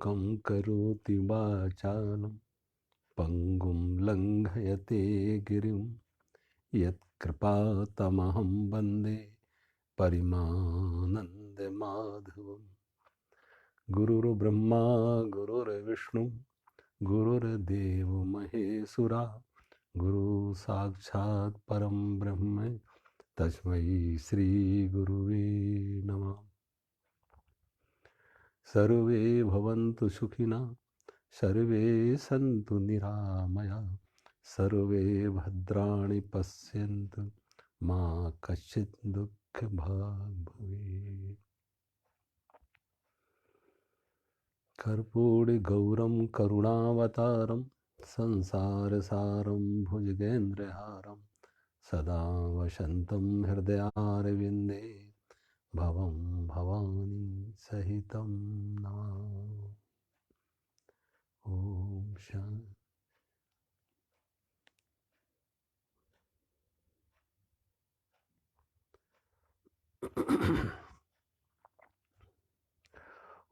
मूकं करोति वाचालं पंगुं लंघयते गिरिं यत्कृपातमहं वन्दे परिमानन्दमाधवम्। गुरुर्ब्रह्मा गुरुर्विष्णु गुरुर्देवो महेश्वरा गुरु साक्षात् परम ब्रह्म तस्मै श्री गुरुवे नमः। सर्वे भवन्तु सुखिनः, सर्वे सन्तु निरामयाः, सर्वे भद्राणि पश्यन्तु मा कश्चित् दुःखभाग् भवेत्। कर्पूरि गौरं करुणावतारं संसारसारं भुजगेन्द्रहारं सदा वसन्तं हृदयारविन्दे भवं भवानी सहितं नमामि। ओम शांति।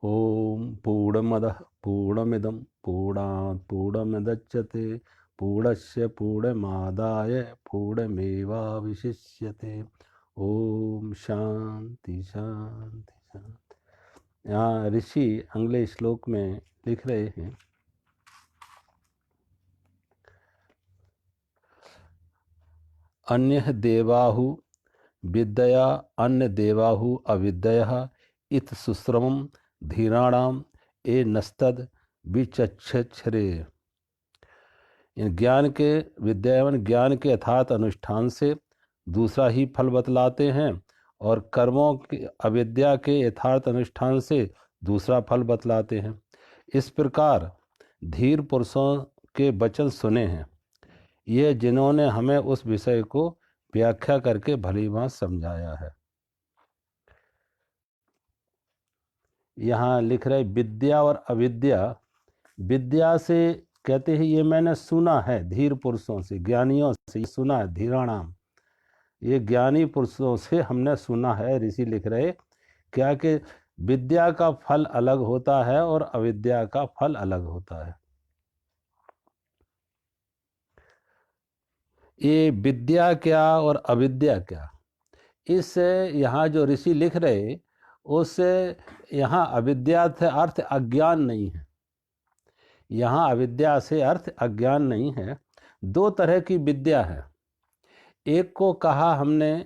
ओम पूर्णमदः पूर्णमिदं पूर्णात् पूर्णमुदच्यते पूर्णस्य पूर्णमादाय पूर्णमेवावशिष्यते। ओम शांति शांति शांति। यहाँ ऋषि अगले श्लोक में लिख रहे हैं, अन्यः देवाहु विद्या अन्य देवाहु अविद्यः इत सुश्रमं धीराणाम ए नस्तद विचक्षरे। इन ज्ञान के विद्यावन ज्ञान के यथार्थ अनुष्ठान से दूसरा ही फल बतलाते हैं और कर्मों की अविद्या के यथार्थ अनुष्ठान से दूसरा फल बतलाते हैं। इस प्रकार धीर पुरुषों के वचन सुने हैं, ये जिन्होंने हमें उस विषय को व्याख्या करके भली भांति समझाया है। यहाँ लिख रहे विद्या और अविद्या। विद्या से कहते हैं ये मैंने सुना है धीर पुरुषों से, ज्ञानियों से सुना है, धीराणाम, ये ज्ञानी पुरुषों से हमने सुना है। ऋषि लिख रहे क्या कि विद्या का फल अलग होता है और अविद्या का फल अलग होता है। ये विद्या क्या और अविद्या क्या, इससे यहाँ जो ऋषि लिख रहे उससे यहाँ अविद्या से अर्थ अज्ञान नहीं है। यहाँ अविद्या से अर्थ अज्ञान नहीं है। दो तरह की विद्या है। एक को कहा हमने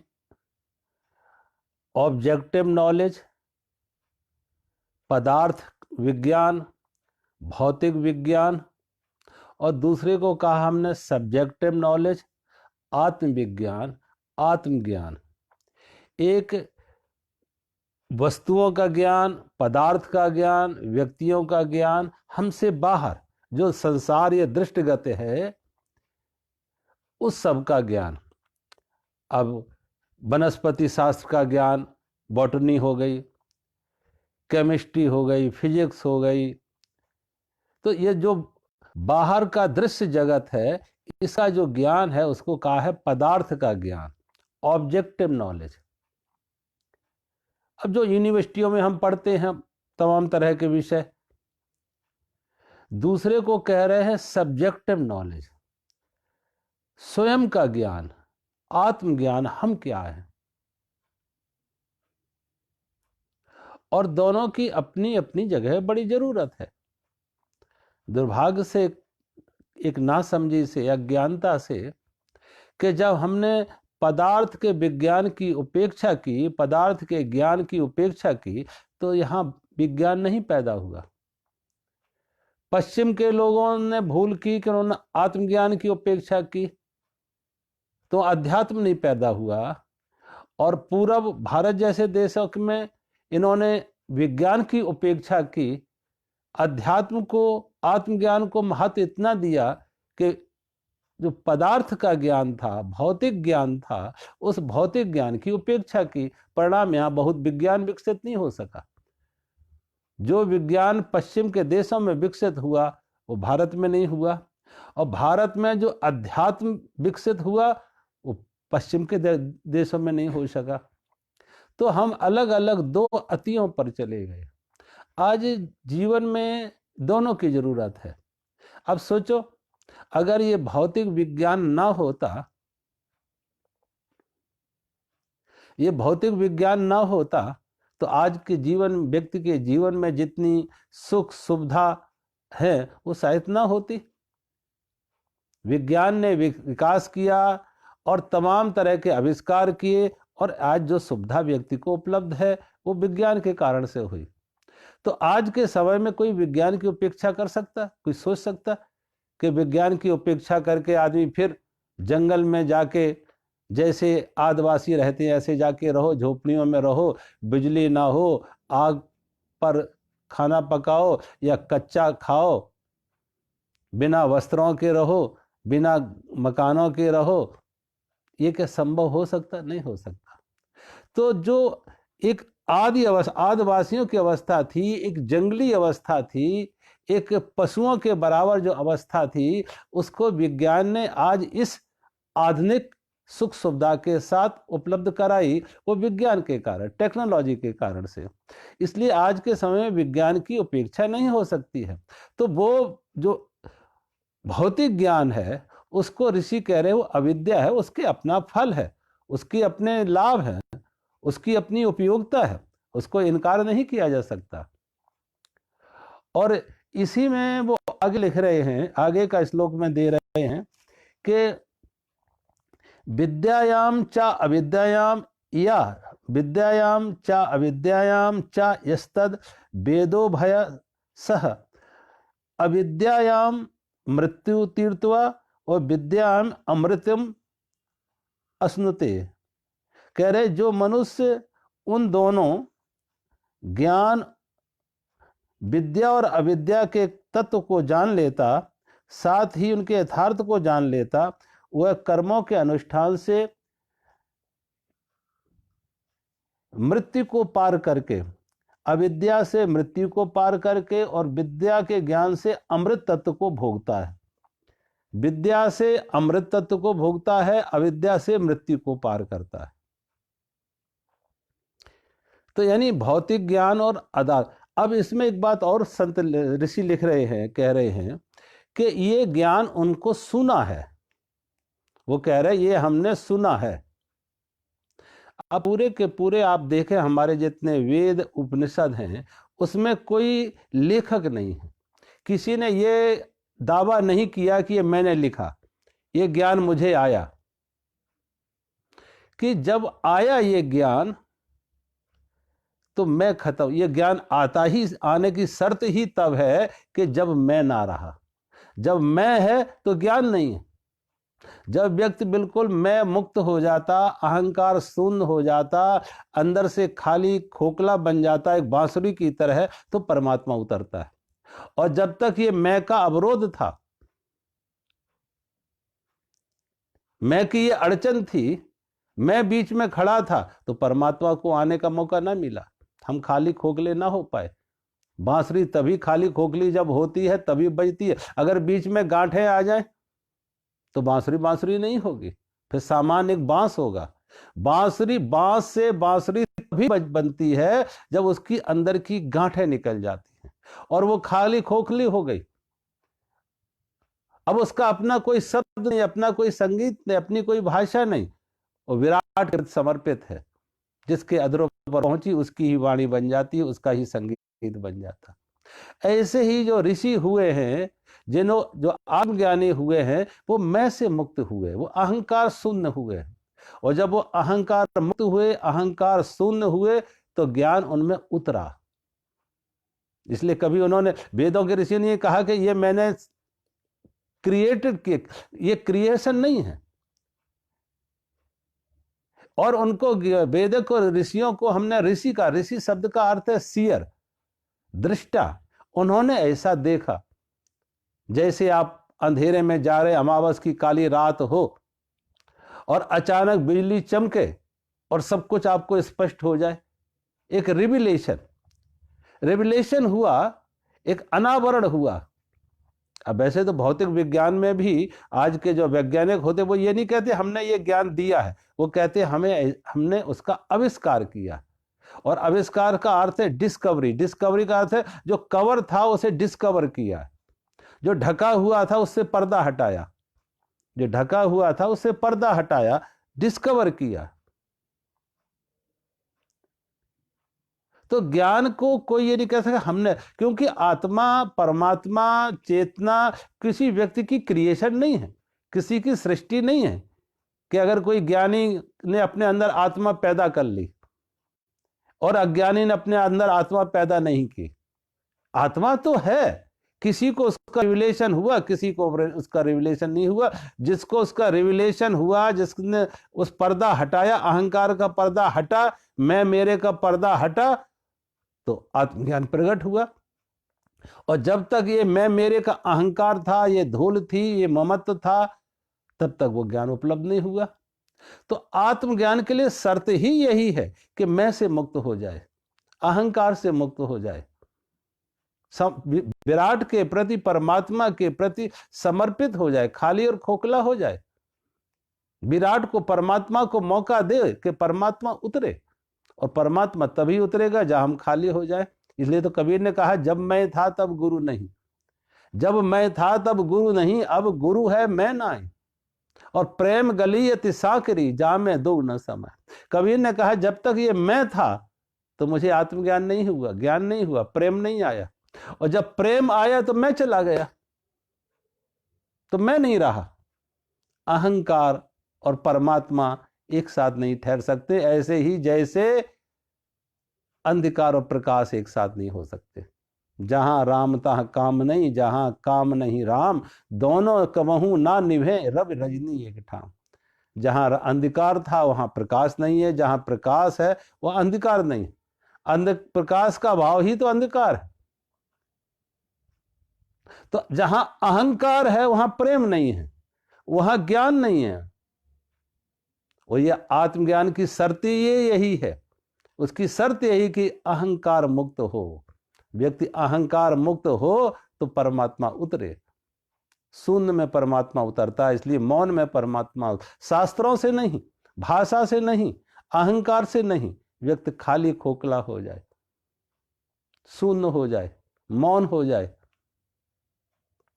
ऑब्जेक्टिव नॉलेज, पदार्थ विज्ञान, भौतिक विज्ञान, और दूसरे को कहा हमने सब्जेक्टिव नॉलेज, आत्मविज्ञान, आत्मज्ञान। एक वस्तुओं का ज्ञान, पदार्थ का ज्ञान, व्यक्तियों का ज्ञान, हमसे बाहर जो संसार ये दृष्टिगत है उस सब का ज्ञान। अब वनस्पति शास्त्र का ज्ञान, बॉटनी हो गई, केमिस्ट्री हो गई, फिजिक्स हो गई, तो ये जो बाहर का दृश्य जगत है इसका जो ज्ञान है उसको कहा है पदार्थ का ज्ञान, ऑब्जेक्टिव नॉलेज। अब जो यूनिवर्सिटियों में हम पढ़ते हैं तमाम तरह के विषय, दूसरे को कह रहे हैं सब्जेक्टिव नॉलेज, स्वयं का ज्ञान, आत्मज्ञान, हम क्या है। और दोनों की अपनी अपनी जगह बड़ी जरूरत है। दुर्भाग्य से, एक नासमझी से, अज्ञानता से, कि जब हमने पदार्थ के विज्ञान की उपेक्षा की, पदार्थ के ज्ञान की उपेक्षा की, तो यहाँ विज्ञान नहीं पैदा हुआ। पश्चिम के लोगों ने भूल की कि उन्होंने आत्मज्ञान की उपेक्षा की तो अध्यात्म नहीं पैदा हुआ। और पूर्व भारत जैसे देशों में इन्होंने विज्ञान की उपेक्षा की, अध्यात्म को, आत्मज्ञान को महत्व इतना दिया कि जो पदार्थ का ज्ञान था, भौतिक ज्ञान था, उस भौतिक ज्ञान की उपेक्षा की। परिणाम यहाँ बहुत विज्ञान विकसित नहीं हो सका। जो विज्ञान पश्चिम के देशों में विकसित हुआ वो भारत में नहीं हुआ, और भारत में जो अध्यात्म विकसित हुआ वो पश्चिम के देशों में नहीं हो सका। तो हम अलग अलग दो अतियों पर चले गए। आज जीवन में दोनों की जरूरत है। अब सोचो, अगर ये भौतिक विज्ञान ना होता, ये भौतिक विज्ञान ना होता, तो आज के जीवन, व्यक्ति के जीवन में जितनी सुख सुविधा है वो शायद ना होती। विज्ञान ने विकास किया और तमाम तरह के आविष्कार किए, और आज जो सुविधा व्यक्ति को उपलब्ध है वो विज्ञान के कारण से हुई। तो आज के समय में कोई विज्ञान की उपेक्षा कर सकता? कोई सोच सकता कि विज्ञान की उपेक्षा करके आदमी फिर जंगल में जाके जैसे आदिवासी रहते हैं ऐसे जाके रहो, झोपड़ियों में रहो, बिजली ना हो, आग पर खाना पकाओ या कच्चा खाओ, बिना वस्त्रों के रहो, बिना मकानों के रहो? ये क्या संभव हो सकता? नहीं हो सकता। तो जो एक आदिवासियों की अवस्था थी, एक जंगली अवस्था थी, एक पशुओं के बराबर जो अवस्था थी, उसको विज्ञान ने आज इस आधुनिक सुख सुविधा के साथ उपलब्ध कराई। वो विज्ञान के कारण, टेक्नोलॉजी के कारण से। इसलिए आज के समय में विज्ञान की उपेक्षा नहीं हो सकती है। तो वो जो भौतिक ज्ञान है उसको ऋषि कह रहे हैं वो अविद्या है, उसके अपना फल है, उसके अपने लाभ है, उसकी अपनी उपयोगिता है, उसको इनकार नहीं किया जा सकता। और इसी में वो आगे लिख रहे हैं, आगे का श्लोक में दे रहे हैं कि विद्यायाम च अविद्यायाम या विद्यायाम च अविद्यायाम च यस्तद वेदो भय सह अविद्यायाम मृत्यु तीर्थवा और विद्याम अमृतम अश्नुते। कह रहे जो मनुष्य उन दोनों ज्ञान, विद्या और अविद्या के तत्व को जान लेता, साथ ही उनके यथार्थ को जान लेता, वह कर्मों के अनुष्ठान से मृत्यु को पार करके, अविद्या से मृत्यु को पार करके और विद्या के ज्ञान से अमृत तत्व को भोगता है। विद्या से अमृत तत्व को भोगता है, अविद्या से मृत्यु को पार करता है। तो यानी भौतिक ज्ञान और अदाल। अब इसमें एक बात और संत ऋषि लिख रहे हैं, कह रहे हैं कि ये ज्ञान उनको सुना है। वो कह रहे हैं ये हमने सुना है। अब पूरे के पूरे आप देखें, हमारे जितने वेद उपनिषद हैं उसमें कोई लेखक नहीं है। किसी ने ये दावा नहीं किया कि ये मैंने लिखा, ये ज्ञान मुझे आया। कि जब आया ये ज्ञान तो मैं खत्म। ये ज्ञान आता ही, आने की शर्त ही तब है कि जब मैं ना रहा। जब मैं है तो ज्ञान नहीं है। जब व्यक्ति बिल्कुल मैं मुक्त हो जाता, अहंकार शून्य हो जाता, अंदर से खाली खोखला बन जाता एक बांसुरी की तरह, तो परमात्मा उतरता है। और जब तक ये मैं का अवरोध था, मैं की ये अड़चन थी, मैं बीच में खड़ा था, तो परमात्मा को आने का मौका ना मिला। हम खाली खोखले ना हो पाए। बांसुरी तभी खाली खोखली जब होती है तभी बजती है। अगर बीच में गांठें आ जाए तो बांसुरी बांसुरी नहीं होगी, फिर सामान्य एक बांस होगा। बांसुरी, बांस से बांसुरी तभी बनती है जब उसकी अंदर की गांठें निकल जाती हैं और वो खाली खोखली हो गई। अब उसका अपना कोई शब्द नहीं, अपना कोई संगीत नहीं, अपनी कोई भाषा नहीं। वो विराट समर्पित है। जिसके अधरों पर पहुंची उसकी ही वाणी बन जाती है, उसका ही संगीत बन जाता। ऐसे ही जो ऋषि हुए हैं, जो आत्मज्ञानी हुए हैं, वो मैं से मुक्त हुए, वो अहंकार शून्य हुए। और जब वो अहंकार मुक्त हुए, अहंकार शून्य हुए, तो ज्ञान उनमें उतरा। इसलिए कभी उन्होंने, वेदों के ऋषि ने कहा कि ये मैंने क्रिएटेड किए, ये क्रिएशन नहीं है। और उनको, वेदक और ऋषियों को हमने, ऋषि शब्द का अर्थ है सीयर, दृष्टा। उन्होंने ऐसा देखा जैसे आप अंधेरे में जा रहे, अमावस की काली रात हो और अचानक बिजली चमके और सब कुछ आपको स्पष्ट हो जाए। एक रिविलेशन हुआ, एक अनावरण हुआ। अब वैसे तो भौतिक विज्ञान में भी आज के जो वैज्ञानिक होते वो ये नहीं कहते हमने ये ज्ञान दिया है, वो कहते हमने उसका आविष्कार किया। और आविष्कार का अर्थ है डिस्कवरी। डिस्कवरी का अर्थ है जो कवर था उसे डिस्कवर किया, जो ढका हुआ था उससे पर्दा हटाया, जो ढका हुआ था उससे पर्दा हटाया, डिस्कवर किया। तो ज्ञान को कोई ये नहीं कह सकता हमने, क्योंकि आत्मा, परमात्मा, चेतना किसी व्यक्ति की क्रिएशन नहीं है, किसी की सृष्टि नहीं है कि अगर कोई ज्ञानी ने अपने अंदर आत्मा पैदा कर ली और अज्ञानी ने अपने अंदर आत्मा पैदा नहीं की। आत्मा तो है, किसी को उसका रिविलेशन हुआ, किसी को उसका रिविलेशन नहीं हुआ। जिसको उसका रिविलेशन हुआ, जिसने उस पर्दा हटाया, अहंकार का पर्दा हटा, मैं मेरे का पर्दा हटा, तो आत्मज्ञान प्रकट हुआ। और जब तक ये मैं मेरे का अहंकार था, ये धूल थी, ये ममत्व था, तब तक वो ज्ञान उपलब्ध नहीं हुआ। तो आत्मज्ञान के लिए शर्त ही यही है कि मैं से मुक्त हो जाए, अहंकार से मुक्त हो जाए, विराट के प्रति, परमात्मा के प्रति समर्पित हो जाए, खाली और खोखला हो जाए। विराट को, परमात्मा को मौका दे कि परमात्मा उतरे, और परमात्मा तभी उतरेगा जहां हम खाली हो जाए। इसलिए तो कबीर ने कहा, जब मैं था तब गुरु नहीं, जब मैं था तब गुरु नहीं, अब गुरु है मैं नाई, और प्रेम गली अति साकरी जा में दो न समय। कबीर ने कहा, जब तक ये मैं था तो मुझे आत्मज्ञान नहीं हुआ, ज्ञान नहीं हुआ, प्रेम नहीं आया, और जब प्रेम आया तो मैं चला गया, तो मैं नहीं रहा। अहंकार और परमात्मा एक साथ नहीं ठहर सकते, ऐसे ही जैसे अंधकार और प्रकाश एक साथ नहीं हो सकते। जहां राम तहाँ काम नहीं, जहां काम नहीं राम, दोनों कबहू ना निभे रवि रजनी एक ठाम। जहां अंधकार था वहां प्रकाश नहीं है, जहां प्रकाश है वह अंधकार नहीं। प्रकाश का भाव ही तो अंधकार है। तो जहां अहंकार है वहां प्रेम नहीं है, वहां ज्ञान नहीं है। और ये आत्मज्ञान की शर्त यही है, उसकी शर्त यही कि अहंकार मुक्त हो। व्यक्ति अहंकार मुक्त हो तो परमात्मा उतरे। शून्य में परमात्मा उतरता है, इसलिए मौन में परमात्मा, शास्त्रों से नहीं, भाषा से नहीं, अहंकार से नहीं, व्यक्ति खाली खोखला हो जाए, शून्य हो जाए, मौन हो जाए,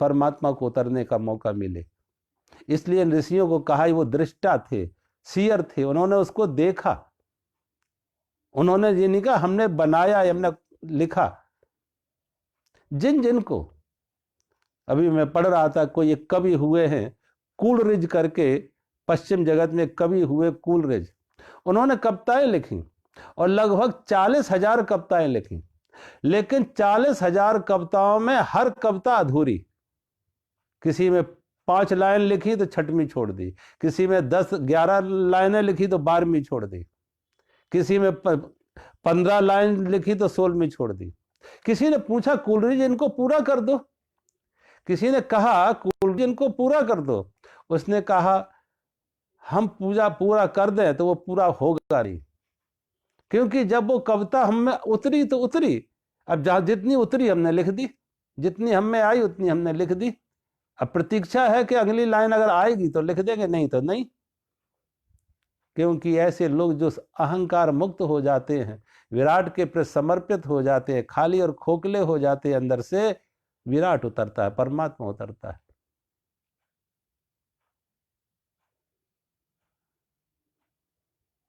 परमात्मा को उतरने का मौका मिले। इसलिए ऋषियों को कहा, वो दृष्टा थे, सीयर थे, उन्होंने उसको देखा। उन्होंने ये नहीं कहा हमने बनाया, हमने लिखा। जिन जिनको, अभी मैं पढ़ रहा था, कोई एक कवि हुए हैं कूलरिज करके, पश्चिम जगत में कवि हुए कूलरिज, उन्होंने कविताएं लिखी और लगभग 40,000 कविताएं लिखी, लेकिन 40,000 कविताओं में हर कविता अधूरी। किसी में 5 लाइन लिखी तो 6वीं छोड़ दी, किसी में 10-11 लाइनें लिखी तो 12वीं छोड़ दी, किसी में 15 लाइन लिखी तो 16वीं छोड़ दी। किसी ने पूछा कूलरिज इनको पूरा कर दो, किसी ने कहा कूलरिज इनको पूरा कर दो, उसने कहा हम पूरा कर दें तो वो पूरा होगा नहीं, क्योंकि जब वो कविता हम में उतरी तो उतरी, अब जहां जितनी उतरी हमने लिख दी, जितनी हम में आई उतनी हमने लिख दी। अब प्रतीक्षा है कि अगली लाइन अगर आएगी तो लिख देंगे, नहीं तो नहीं। क्योंकि ऐसे लोग जो अहंकार मुक्त हो जाते हैं, विराट के प्रति समर्पित हो जाते हैं, खाली और खोखले हो जाते हैं, अंदर से विराट उतरता है, परमात्मा उतरता है।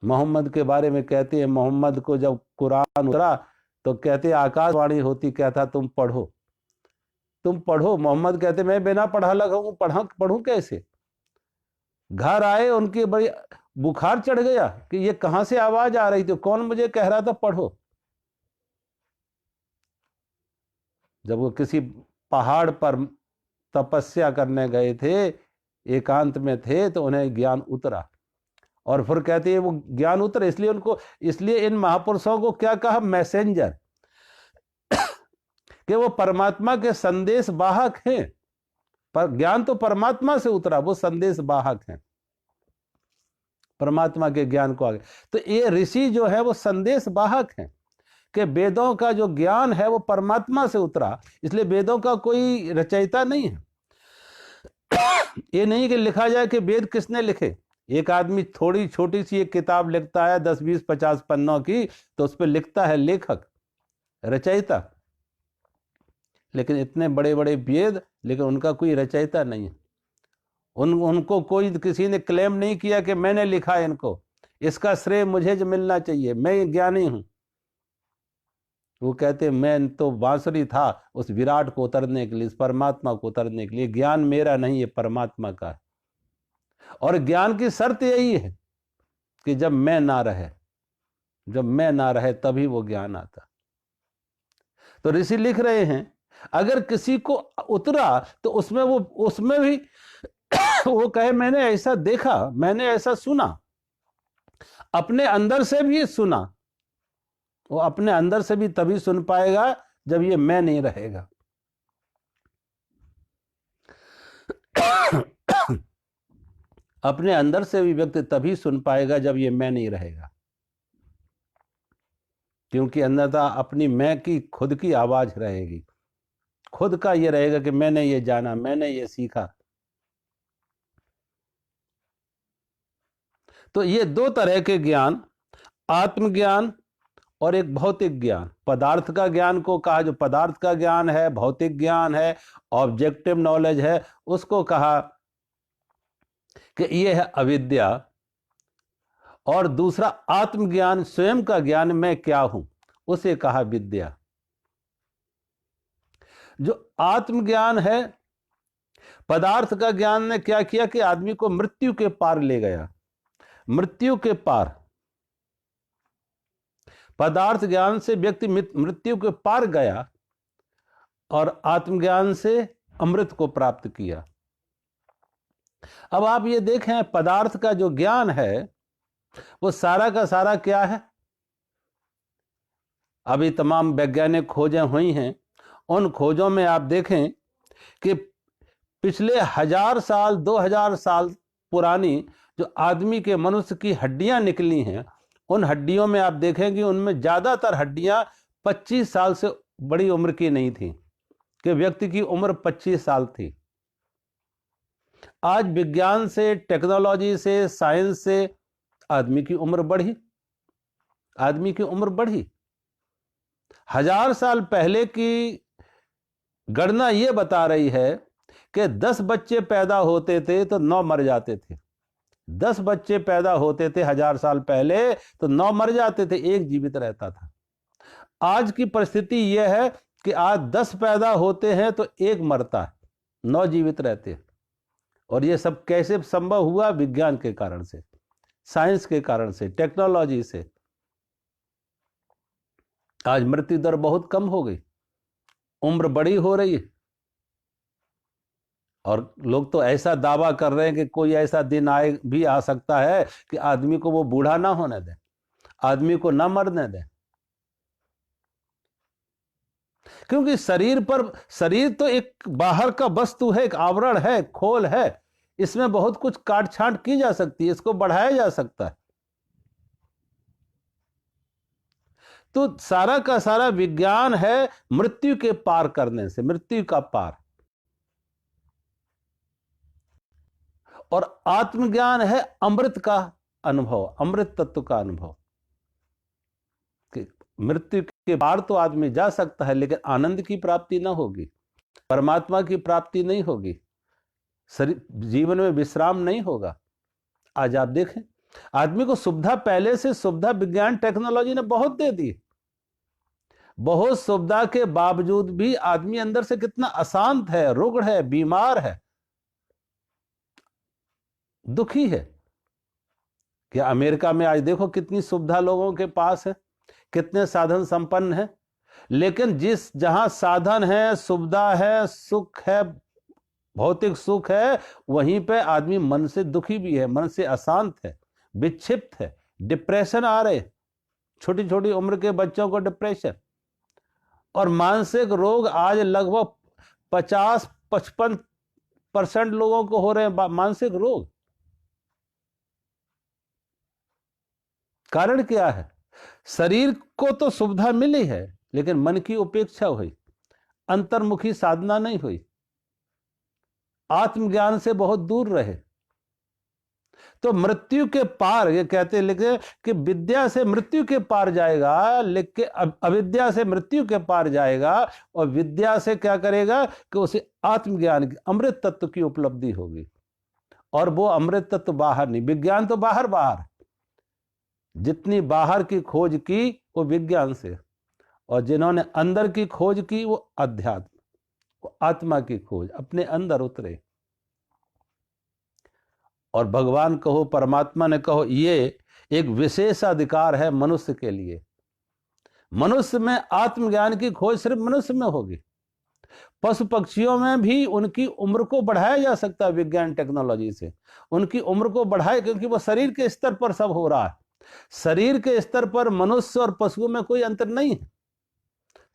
मोहम्मद के बारे में कहते हैं, मोहम्मद को जब कुरान उतरा तो कहते आकाशवाणी होती, कहता तुम पढ़ो, तुम पढ़ो। मोहम्मद कहते मैं बिना पढ़ा लगा हूं, पढ़ूं कैसे। घर आए, उनकी बड़ी बुखार चढ़ गया कि ये कहां से आवाज आ रही थी, कौन मुझे कह रहा था पढ़ो। जब वो किसी पहाड़ पर तपस्या करने गए थे, एकांत में थे, तो उन्हें ज्ञान उतरा, और फिर कहते हैं वो ज्ञान उतरा, इसलिए इन महापुरुषों को क्या कहा, मैसेंजर, कि वो परमात्मा के संदेश वाहक हैं। पर ज्ञान तो परमात्मा से उतरा, वो संदेश वाहक हैं, परमात्मा के ज्ञान को आगे। तो ये ऋषि जो है वो संदेश वाहक हैं, कि वेदों का जो ज्ञान है वो परमात्मा से उतरा, इसलिए वेदों का कोई रचयिता नहीं है। ये नहीं कि लिखा जाए कि वेद किसने लिखे, एक आदमी थोड़ी छोटी सी एक किताब लिखता है 10 20 50 पन्नों की, तो उस पर लिखता है लेखक, रचयिता, लेकिन इतने बड़े बड़े वेद, लेकिन उनका कोई रचयिता नहीं है। उनको कोई किसी ने क्लेम नहीं किया कि मैंने लिखा है इनको, इसका श्रेय मुझे जो मिलना चाहिए, मैं ज्ञानी हूं। वो कहते मैं तो बांसुरी था उस विराट को उतरने के लिए, इस परमात्मा को उतरने के लिए। ज्ञान मेरा नहीं है, परमात्मा का है। और ज्ञान की शर्त यही है कि जब मैं ना रहे तभी वो ज्ञान आता। तो ऋषि लिख रहे हैं अगर किसी को उतरा तो उसमें भी वो कहे मैंने ऐसा देखा, मैंने ऐसा सुना, अपने अंदर से भी सुना। वो अपने अंदर से भी तभी सुन पाएगा जब ये मैं नहीं रहेगा। अपने अंदर से भी व्यक्ति तभी सुन पाएगा जब ये मैं नहीं रहेगा, क्योंकि अन्यथा अपनी मैं की खुद की आवाज रहेगी, खुद का ये रहेगा कि मैंने ये जाना, मैंने ये सीखा। तो ये दो तरह के ज्ञान, आत्मज्ञान और एक भौतिक ज्ञान। पदार्थ का ज्ञान को कहा, जो पदार्थ का ज्ञान है, भौतिक ज्ञान है, ऑब्जेक्टिव नॉलेज है, उसको कहा कि ये है अविद्या। और दूसरा आत्मज्ञान, स्वयं का ज्ञान, मैं क्या हूं, उसे कहा विद्या। जो आत्मज्ञान है, पदार्थ का ज्ञान ने क्या किया कि आदमी को मृत्यु के पार ले गया, मृत्यु के पार। पदार्थ ज्ञान से व्यक्ति मृत्यु के पार गया और आत्मज्ञान से अमृत को प्राप्त किया। अब आप ये देखें, पदार्थ का जो ज्ञान है वो सारा का सारा क्या है? अभी तमाम वैज्ञानिक खोजें हुई हैं, उन खोजों में आप देखें कि पिछले 1000 साल 2000 साल पुरानी जो आदमी के, मनुष्य की हड्डियां निकली हैं, उन हड्डियों में आप देखेंगे उनमें ज्यादातर हड्डियां 25 साल से बड़ी उम्र की नहीं थी, कि व्यक्ति की उम्र 25 साल थी। आज विज्ञान से, टेक्नोलॉजी से, साइंस से आदमी की उम्र बढ़ी, आदमी की उम्र बढ़ी। 1000 साल पहले की गणना यह बता रही है कि 10 बच्चे पैदा होते थे तो 9 मर जाते थे। 10 बच्चे पैदा होते थे 1000 साल पहले तो 9 मर जाते थे, एक जीवित रहता था। आज की परिस्थिति यह है कि आज 10 पैदा होते हैं तो एक मरता है, 9 जीवित रहते हैं। और यह सब कैसे संभव हुआ? विज्ञान के कारण से, साइंस के कारण से, टेक्नोलॉजी से। आज मृत्यु दर बहुत कम हो गई, उम्र बड़ी हो रही है। और लोग तो ऐसा दावा कर रहे हैं कि कोई ऐसा दिन आ सकता है कि आदमी को वो बूढ़ा ना होने दे, आदमी को ना मरने दे। क्योंकि शरीर तो एक बाहर का वस्तु है, एक आवरण है, खोल है, इसमें बहुत कुछ काट छांट की जा सकती है, इसको बढ़ाया जा सकता है। तो सारा का सारा विज्ञान है मृत्यु के पार करने से, मृत्यु का पार। और आत्मज्ञान है अमृत का अनुभव, अमृत तत्व का अनुभव। कि मृत्यु के पार तो आदमी जा सकता है, लेकिन आनंद की प्राप्ति ना होगी, परमात्मा की प्राप्ति नहीं होगी, जीवन में विश्राम नहीं होगा। आज आप देखें, आदमी को सुविधा, पहले से सुविधा विज्ञान टेक्नोलॉजी ने बहुत दे दी। बहुत सुविधा के बावजूद भी आदमी अंदर से कितना अशांत है, रुग्ण है, बीमार है, दुखी है। क्या अमेरिका में आज देखो कितनी सुविधा लोगों के पास है, कितने साधन संपन्न है, लेकिन जहां साधन है, सुविधा है, सुख है, भौतिक सुख है, वहीं पे आदमी मन से दुखी भी है, मन से अशांत है, विक्षिप्त है, डिप्रेशन आ रहे, छोटी छोटी उम्र के बच्चों को डिप्रेशन। और मानसिक रोग आज लगभग 50-55% लोगों को हो रहे हैं मानसिक रोग। कारण क्या है? शरीर को तो सुविधा मिली है, लेकिन मन की उपेक्षा हुई, अंतर्मुखी साधना नहीं हुई, आत्मज्ञान से बहुत दूर रहे। तो मृत्यु के पार, ये कहते लिखे कि विद्या से मृत्यु के पार जाएगा, लिख के अविद्या से मृत्यु के पार जाएगा, और विद्या से क्या करेगा कि उसे आत्मज्ञान की, अमृत तत्व की उपलब्धि होगी। और वो अमृत तत्व बाहर नहीं, विज्ञान तो बाहर बाहर, जितनी बाहर की खोज की वो विज्ञान से, और जिन्होंने अंदर की खोज की वो अध्यात्म, वो आत्मा की खोज, अपने अंदर उतरे। और भगवान कहो, परमात्मा ने कहो, ये एक विशेष अधिकार है मनुष्य के लिए। मनुष्य में आत्मज्ञान की खोज सिर्फ मनुष्य में होगी। पशु पक्षियों में भी उनकी उम्र को बढ़ाया जा सकता है विज्ञान टेक्नोलॉजी से, उनकी उम्र को बढ़ाए, क्योंकि वो शरीर के स्तर पर सब हो रहा है। शरीर के स्तर पर मनुष्य और पशुओं में कोई अंतर नहीं है।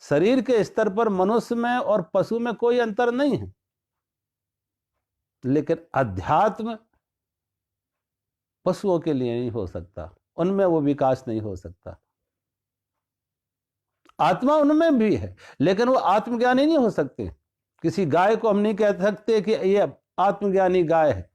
शरीर के स्तर पर मनुष्य में और पशु में कोई अंतर नहीं है, लेकिन अध्यात्म पशुओं के लिए नहीं हो सकता, उनमें वो विकास नहीं हो सकता। आत्मा उनमें भी है, लेकिन वो आत्मज्ञानी नहीं हो सकते। किसी गाय को हम नहीं कह सकते कि ये आत्मज्ञानी गाय है,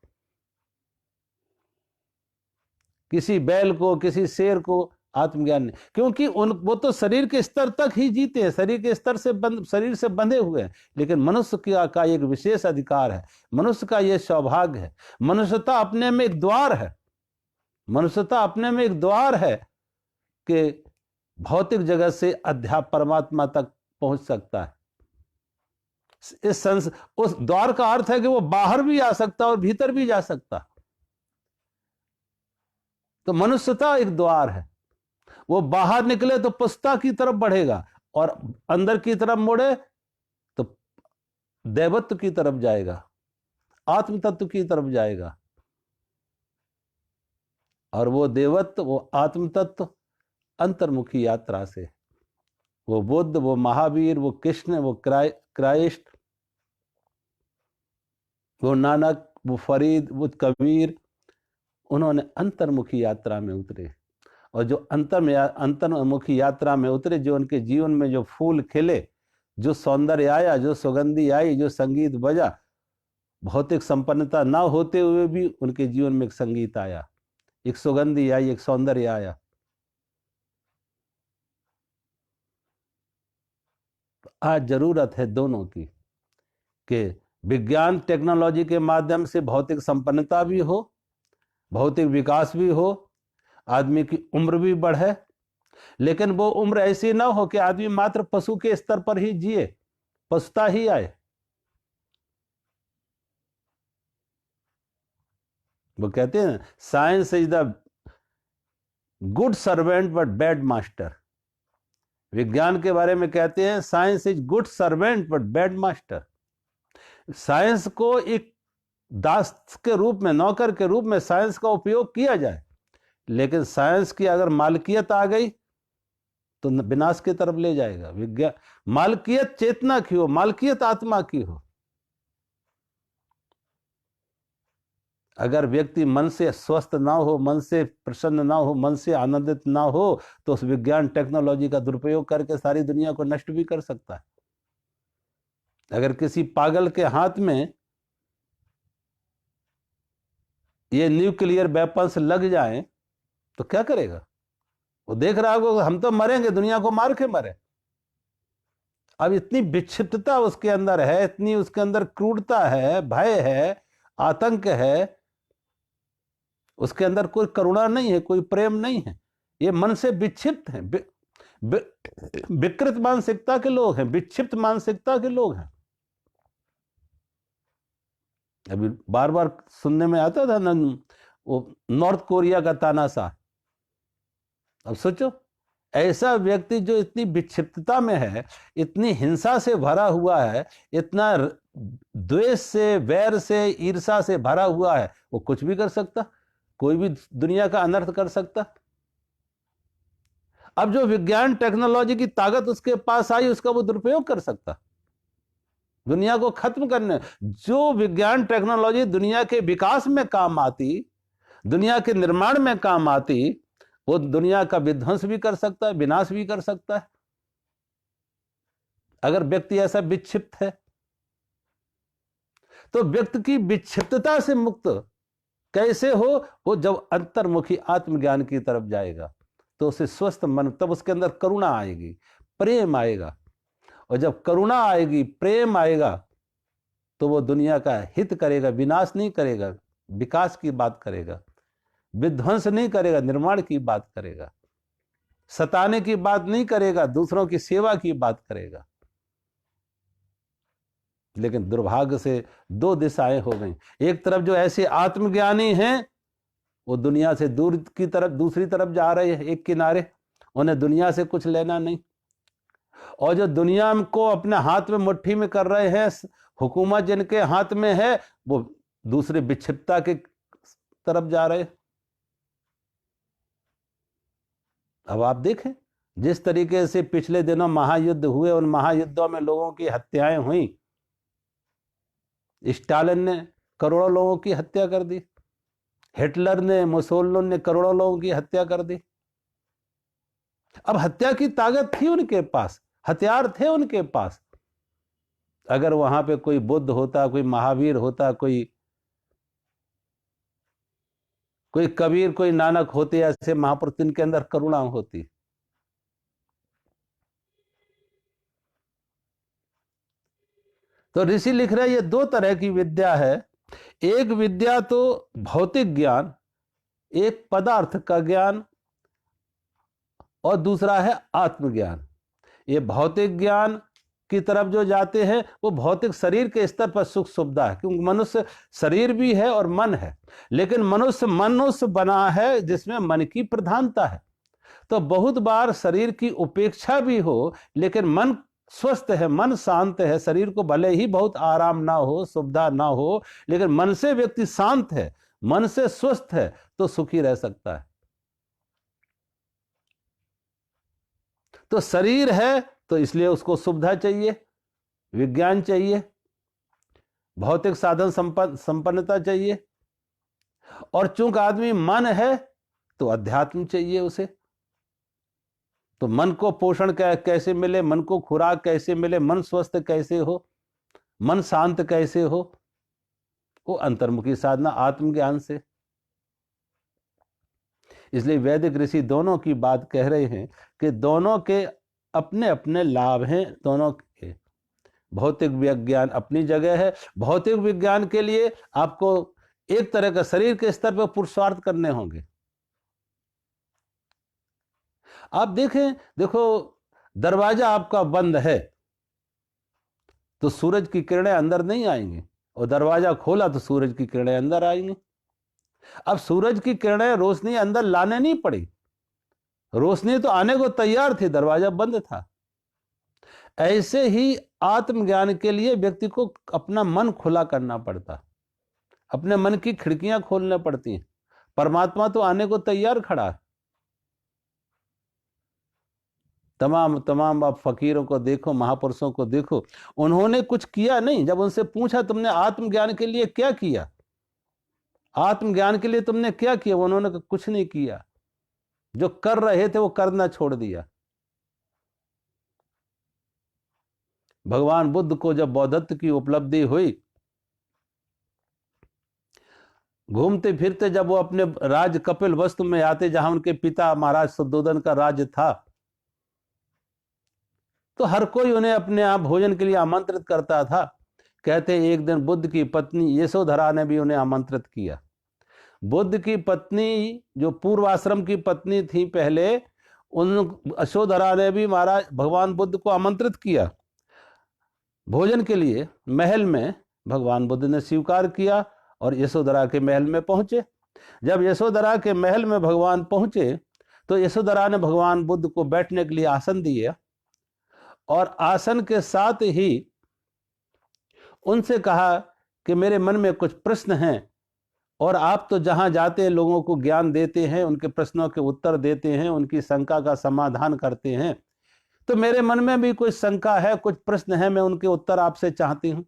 किसी बैल को, किसी शेर को आत्मज्ञान नहीं, क्योंकि वो तो शरीर के स्तर तक ही जीते हैं, शरीर के स्तर से शरीर से बंधे हुए हैं। लेकिन मनुष्य का एक विशेष अधिकार है, मनुष्य का यह सौभाग्य है। मनुष्यता अपने में एक द्वार है, मनुष्यता अपने में एक द्वार है कि भौतिक जगत से अध्यात्म परमात्मा तक पहुंच सकता है। उस द्वार का अर्थ है कि वो बाहर भी आ सकता और भीतर भी जा सकता। तो मनुष्यता एक द्वार है, वो बाहर निकले तो पुष्टता की तरफ बढ़ेगा, और अंदर की तरफ मुड़े तो दैवत्व की तरफ जाएगा, आत्म तत्व की तरफ जाएगा। और वो देवत्व, वो आत्म तत्व अंतर्मुखी यात्रा से, वो बुद्ध, वो महावीर, वो कृष्ण, वो क्राइस्ट, वो नानक, वो फरीद, वो कबीर, उन्होंने अंतर्मुखी यात्रा में उतरे। और जो अंतर्मुखी यात्रा में उतरे, जो उनके जीवन में जो फूल खिले, जो सौंदर्य आया, जो सुगंधी आई, जो संगीत बजा, भौतिक संपन्नता ना होते हुए भी उनके जीवन में एक संगीत आया, एक सुगंधी आई, एक सौंदर्य आया। आज जरूरत है दोनों की, कि विज्ञान टेक्नोलॉजी के माध्यम से भौतिक संपन्नता भी हो, भौतिक विकास भी हो, आदमी की उम्र भी बढ़े, लेकिन वो उम्र ऐसी ना हो कि आदमी मात्र पशु के स्तर पर ही जिए, पशुता ही आए। वो कहते हैं science is the good servant but bad master. विज्ञान के बारे में कहते हैं science is good servant but bad master. Science को एक दास के रूप में, नौकर के रूप में साइंस का उपयोग किया जाए, लेकिन साइंस की अगर मालकियत आ गई तो विनाश की तरफ ले जाएगा। विज्ञान, मालकियत चेतना की हो, मालकियत आत्मा की हो। अगर व्यक्ति मन से स्वस्थ ना हो, मन से प्रसन्न ना हो, मन से आनंदित ना हो, तो उस विज्ञान टेक्नोलॉजी का दुरुपयोग करके सारी दुनिया को नष्ट भी कर सकता है। अगर किसी पागल के हाथ में ये न्यूक्लियर वेपन्स लग जाएं तो क्या करेगा? वो देख रहा होगा हम तो मरेंगे, दुनिया को मार के मरे। अब इतनी विक्षिप्तता उसके अंदर है, इतनी उसके अंदर क्रूरता है, भय है, आतंक है, उसके अंदर कोई करुणा नहीं है, कोई प्रेम नहीं है। ये मन से विक्षिप्त हैं, विकृत मानसिकता के लोग हैं, विक्षिप्त मानसिकता के लोग हैं। अभी बार बार सुनने में आता था ना वो नॉर्थ कोरिया का तानाशाह। अब सोचो, ऐसा व्यक्ति जो इतनी विक्षिप्तता में है, इतनी हिंसा से भरा हुआ है, इतना द्वेष से, वैर से, ईर्ष्या से भरा हुआ है, वो कुछ भी कर सकता, कोई भी दुनिया का अनर्थ कर सकता। अब जो विज्ञान टेक्नोलॉजी की ताकत उसके पास आई, उसका वो दुरुपयोग कर सकता दुनिया को खत्म करने। जो विज्ञान टेक्नोलॉजी दुनिया के विकास में काम आती, दुनिया के निर्माण में काम आती, वो दुनिया का विध्वंस भी कर सकता है, विनाश भी कर सकता है, अगर व्यक्ति ऐसा विक्षिप्त है। तो व्यक्ति की विक्षिप्तता से मुक्त कैसे हो? वो जब अंतर्मुखी आत्मज्ञान की तरफ जाएगा तो उसे स्वस्थ मन, तब उसके अंदर करुणा आएगी, प्रेम आएगा। और जब करुणा आएगी, प्रेम आएगा, तो वो दुनिया का हित करेगा, विनाश नहीं करेगा, विकास की बात करेगा, विध्वंस नहीं करेगा, निर्माण की बात करेगा, सताने की बात नहीं करेगा, दूसरों की सेवा की बात करेगा। लेकिन दुर्भाग्य से दो दिशाएं हो गई। एक तरफ जो ऐसे आत्मज्ञानी हैं वो दुनिया से दूर की तरफ, दूसरी तरफ जा रहे हैं, एक किनारे, उन्हें दुनिया से कुछ लेना नहीं। और जो दुनिया को अपने हाथ में मुट्ठी में कर रहे हैं, हुकूमत जिनके हाथ में है, वो दूसरे विक्षिप्तता के तरफ जा रहे। अब आप देखें जिस तरीके से पिछले दिनों महायुद्ध हुए, उन महायुद्धों में लोगों की हत्याएं हुई। स्टालिन ने करोड़ों लोगों की हत्या कर दी, हिटलर ने, मुसोलिनी ने करोड़ों लोगों की हत्या कर दी। अब हत्या की ताकत थी उनके पास, हथियार थे उनके पास। अगर वहां पे कोई बुद्ध होता, कोई महावीर होता, कोई कबीर, कोई नानक होते, ऐसे महापुरुष जिनके अंदर करुणा होती। तो ऋषि लिख रहे हैं ये दो तरह की विद्या है। एक विद्या तो भौतिक ज्ञान, एक पदार्थ का ज्ञान, और दूसरा है आत्मज्ञान। ये भौतिक ज्ञान की तरफ जो जाते हैं वो भौतिक शरीर के स्तर पर सुख सुविधा है, क्योंकि मनुष्य शरीर भी है और मन है। लेकिन मनुष्य बना है जिसमें मन की प्रधानता है। तो बहुत बार शरीर की उपेक्षा भी हो, लेकिन मन स्वस्थ है, मन शांत है। शरीर को भले ही बहुत आराम ना हो, सुविधा ना हो, लेकिन मन से व्यक्ति शांत है, मन से स्वस्थ है, तो सुखी रह सकता है। तो शरीर है तो इसलिए उसको सुविधा चाहिए, विज्ञान चाहिए, भौतिक साधन संपन्नता चाहिए। और चूंकि आदमी मन है तो अध्यात्म चाहिए उसे। तो मन को पोषण कैसे मिले, मन को खुराक कैसे मिले, मन स्वस्थ कैसे हो, मन शांत कैसे हो, वो अंतर्मुखी साधना आत्मज्ञान से। इसलिए वैदिक ऋषि दोनों की बात कह रहे हैं कि दोनों के अपने अपने लाभ हैं, दोनों के। भौतिक विज्ञान अपनी जगह है। भौतिक विज्ञान के लिए आपको एक तरह का शरीर के स्तर पर पुरुषार्थ करने होंगे। आप देखें, देखो दरवाजा आपका बंद है तो सूरज की किरणें अंदर नहीं आएंगी, और दरवाजा खोला तो सूरज की किरणें अंदर आएंगी। अब सूरज की किरणें, रोशनी अंदर लाने नहीं पड़ी, रोशनी तो आने को तैयार थी, दरवाजा बंद था। ऐसे ही आत्मज्ञान के लिए व्यक्ति को अपना मन खुला करना पड़ता, अपने मन की खिड़कियां खोलना पड़ती हैं। परमात्मा तो आने को तैयार खड़ा है। तमाम आप फकीरों को देखो, महापुरुषों को देखो, उन्होंने कुछ किया नहीं। जब उनसे पूछा तुमने आत्मज्ञान के लिए क्या किया, आत्मज्ञान के लिए तुमने क्या किया, उन्होंने कुछ नहीं किया। जो कर रहे थे वो करना छोड़ दिया। भगवान बुद्ध को जब बौद्धत्व की उपलब्धि हुई, घूमते फिरते जब वो अपने राज कपिल वस्तु में आते, जहां उनके पिता महाराज शुद्धोधन का राज्य था, तो हर कोई उन्हें अपने आप भोजन के लिए आमंत्रित करता था। कहते एक दिन बुद्ध की पत्नी यशोधरा ने भी उन्हें आमंत्रित किया। बुद्ध की पत्नी, जो पूर्वाश्रम की पत्नी थी पहले, उन यशोधरा ने भी महाराज भगवान बुद्ध को आमंत्रित किया भोजन के लिए। महल में भगवान बुद्ध ने स्वीकार किया और यशोधरा के महल में पहुंचे। जब यशोधरा के महल में भगवान पहुंचे तो यशोधरा ने भगवान बुद्ध को बैठने के लिए आसन दिए, और आसन के साथ ही उनसे कहा कि मेरे मन में कुछ प्रश्न हैं, और आप तो जहां जाते हैं लोगों को ज्ञान देते हैं, उनके प्रश्नों के उत्तर देते हैं, उनकी शंका का समाधान करते हैं, तो मेरे मन में भी कुछ शंका है, कुछ प्रश्न है, मैं उनके उत्तर आपसे चाहती हूं।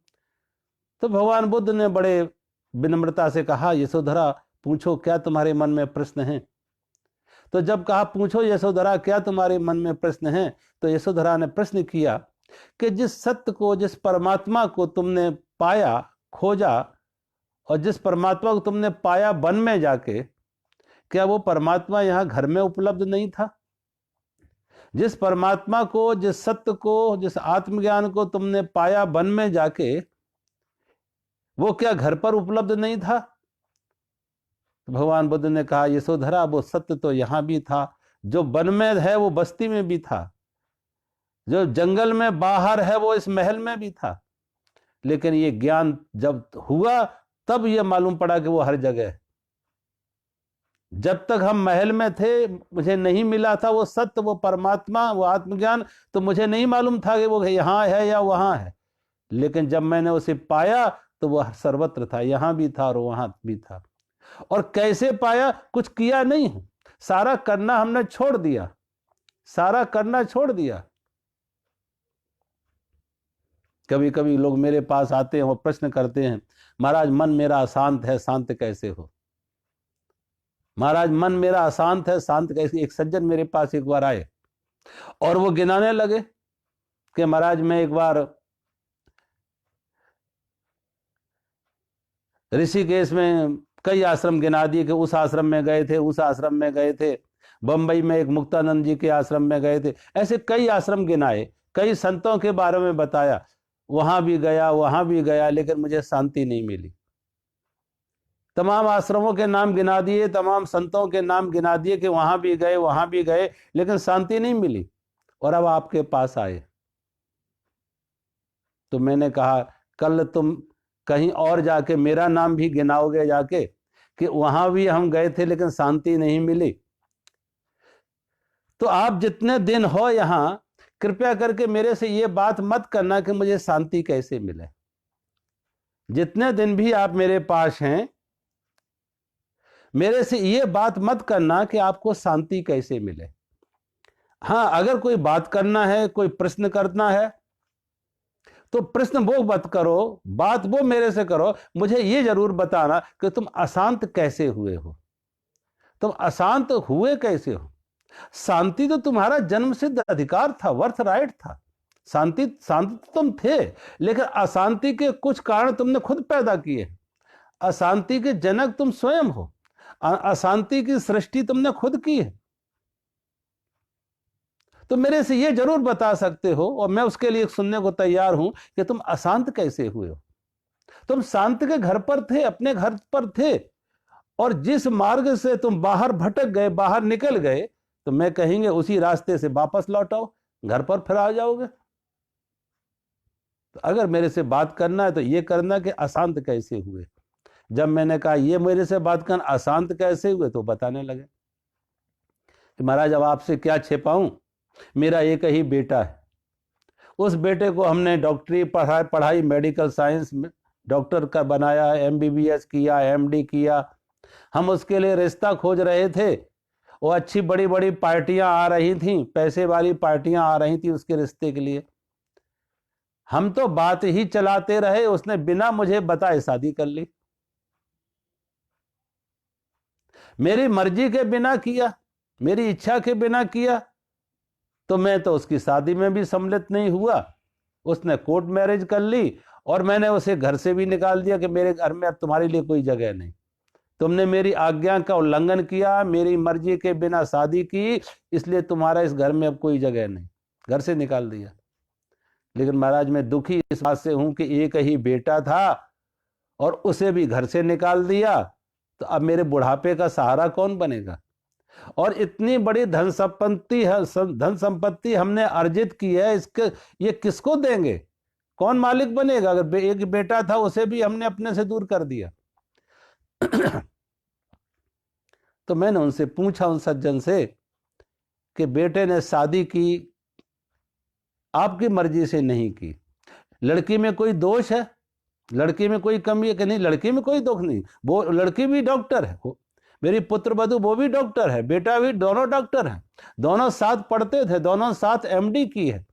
तो भगवान बुद्ध ने बड़े विनम्रता से कहा, यशोधरा पूछो क्या तुम्हारे मन में प्रश्न हैं। तो जब कहा पूछो यशोधरा क्या तुम्हारे मन में प्रश्न हैं, तो यशोधरा ने प्रश्न किया कि जिस सत्य को, जिस परमात्मा को तुमने पाया, खोजा, और जिस परमात्मा को तुमने पाया वन में जाके, क्या वो परमात्मा यहां घर में उपलब्ध नहीं था? जिस परमात्मा को, जिस सत्य को, जिस आत्मज्ञान को तुमने पाया वन में जाके, वो क्या घर पर उपलब्ध नहीं था? भगवान बुद्ध ने कहा, यशोधरा, वो सत्य तो यहां भी था। जो वन में है वो बस्ती में भी था, जो जंगल में बाहर है वो इस महल में भी था। लेकिन ये ज्ञान जब हुआ तब ये मालूम पड़ा कि वो हर जगह है। जब तक हम महल में थे, मुझे नहीं मिला था वो सत्य, वो परमात्मा, वो आत्मज्ञान, तो मुझे नहीं मालूम था कि वो यहां है या वहां है। लेकिन जब मैंने उसे पाया तो वह सर्वत्र था, यहां भी था और वहां भी था। और कैसे पाया? कुछ किया नहीं है, सारा करना हमने छोड़ दिया, सारा करना छोड़ दिया। कभी कभी लोग मेरे पास आते हैं और प्रश्न करते हैं, महाराज मन मेरा अशांत है, शांत कैसे हो? महाराज मन मेरा अशांत है, शांत कैसे? एक सज्जन मेरे पास एक बार आए और वो गिनाने लगे कि महाराज मैं एक बार ऋषिकेश में कई आश्रम गिना दिए कि उस आश्रम में गए थे, उस आश्रम में गए थे, बंबई में एक मुक्तानंद जी के आश्रम में गए थे। ऐसे कई आश्रम गिनाए, कई संतों के बारे में बताया, वहां भी गया, वहां भी गया, लेकिन मुझे शांति नहीं मिली। तमाम आश्रमों के नाम गिना दिए, तमाम संतों के नाम गिना दिए कि वहां भी गए, वहां भी गए, लेकिन शांति नहीं मिली। और अब आपके पास आए तो मैंने कहा, कल तुम कहीं और जाके मेरा नाम भी गिनाओगे जाके कि वहां भी हम गए थे लेकिन शांति नहीं मिली। तो आप जितने दिन हो यहां, कृपया करके मेरे से ये बात मत करना कि मुझे शांति कैसे मिले। जितने दिन भी आप मेरे पास हैं, मेरे से ये बात मत करना कि आपको शांति कैसे मिले। हाँ, अगर कोई बात करना है, कोई प्रश्न करना है, तो प्रश्न वो मत करो, बात वो मेरे से करो। मुझे ये जरूर बताना कि तुम अशांत कैसे हुए हो, तुम अशांत हुए कैसे हो। शांति तो तुम्हारा जन्मसिद्ध अधिकार था, वर्थ राइट था। शांति शांति तुम थे, लेकिन अशांति के कुछ कारण तुमने खुद पैदा किए। अशांति के जनक तुम स्वयं हो, अशांति की सृष्टि तुमने खुद की है। तो मेरे से ये जरूर बता सकते हो, और मैं उसके लिए सुनने को तैयार हूं कि तुम अशांत कैसे हुए हो। तुम शांत के घर पर थे, अपने घर पर थे, और जिस मार्ग से तुम बाहर भटक गए, बाहर निकल गए, तो मैं कहेंगे उसी रास्ते से वापस लौट आओ, घर पर फिर आ जाओगे। तो अगर मेरे से बात करना है तो ये करना कि अशांत कैसे हुए। जब मैंने कहा ये मेरे से बात करना, अशांत कैसे हुए, तो बताने लगे कि महाराज अब आपसे क्या छिपाऊं, मेरा एक ही बेटा है। उस बेटे को हमने डॉक्टरी पढ़ाई मेडिकल साइंस में डॉक्टर का बनाया, एमबीबीएस किया, एमडी किया। हम उसके लिए रिश्ता खोज रहे थे, वो अच्छी बड़ी बड़ी पार्टियां आ रही थीं, पैसे वाली पार्टियां आ रही थी उसके रिश्ते के लिए। हम तो बात ही चलाते रहे, उसने बिना मुझे बताए शादी कर ली। मेरी मर्जी के बिना किया, मेरी इच्छा के बिना किया, तो मैं तो उसकी शादी में भी सम्मिलित नहीं हुआ। उसने कोर्ट मैरिज कर ली और मैंने उसे घर से भी निकाल दिया कि मेरे घर में अब तुम्हारे लिए कोई जगह नहीं। तुमने मेरी आज्ञा का उल्लंघन किया, मेरी मर्जी के बिना शादी की, इसलिए तुम्हारा इस घर में अब कोई जगह नहीं। घर से निकाल दिया। लेकिन महाराज मैं दुखी इस बात से हूं कि एक ही बेटा था और उसे भी घर से निकाल दिया, तो अब मेरे बुढ़ापे का सहारा कौन बनेगा? और इतनी बड़ी धन संपत्ति हमने अर्जित की है, इसके ये किसको देंगे? कौन मालिक बनेगा? अगर एक बेटा था उसे भी हमने अपने से दूर कर दिया। तो मैंने उनसे पूछा, उन सज्जन से, कि बेटे ने शादी की आपकी मर्जी से नहीं की, लड़की में कोई दोष है? लड़की में कोई कमी है कि नहीं? लड़की में कोई दोष नहीं, वो लड़की भी डॉक्टर है, मेरी पुत्र वधू वो भी डॉक्टर है, बेटा भी, दोनों डॉक्टर हैं, दोनों साथ पढ़ते थे, दोनों साथ एमडी की है।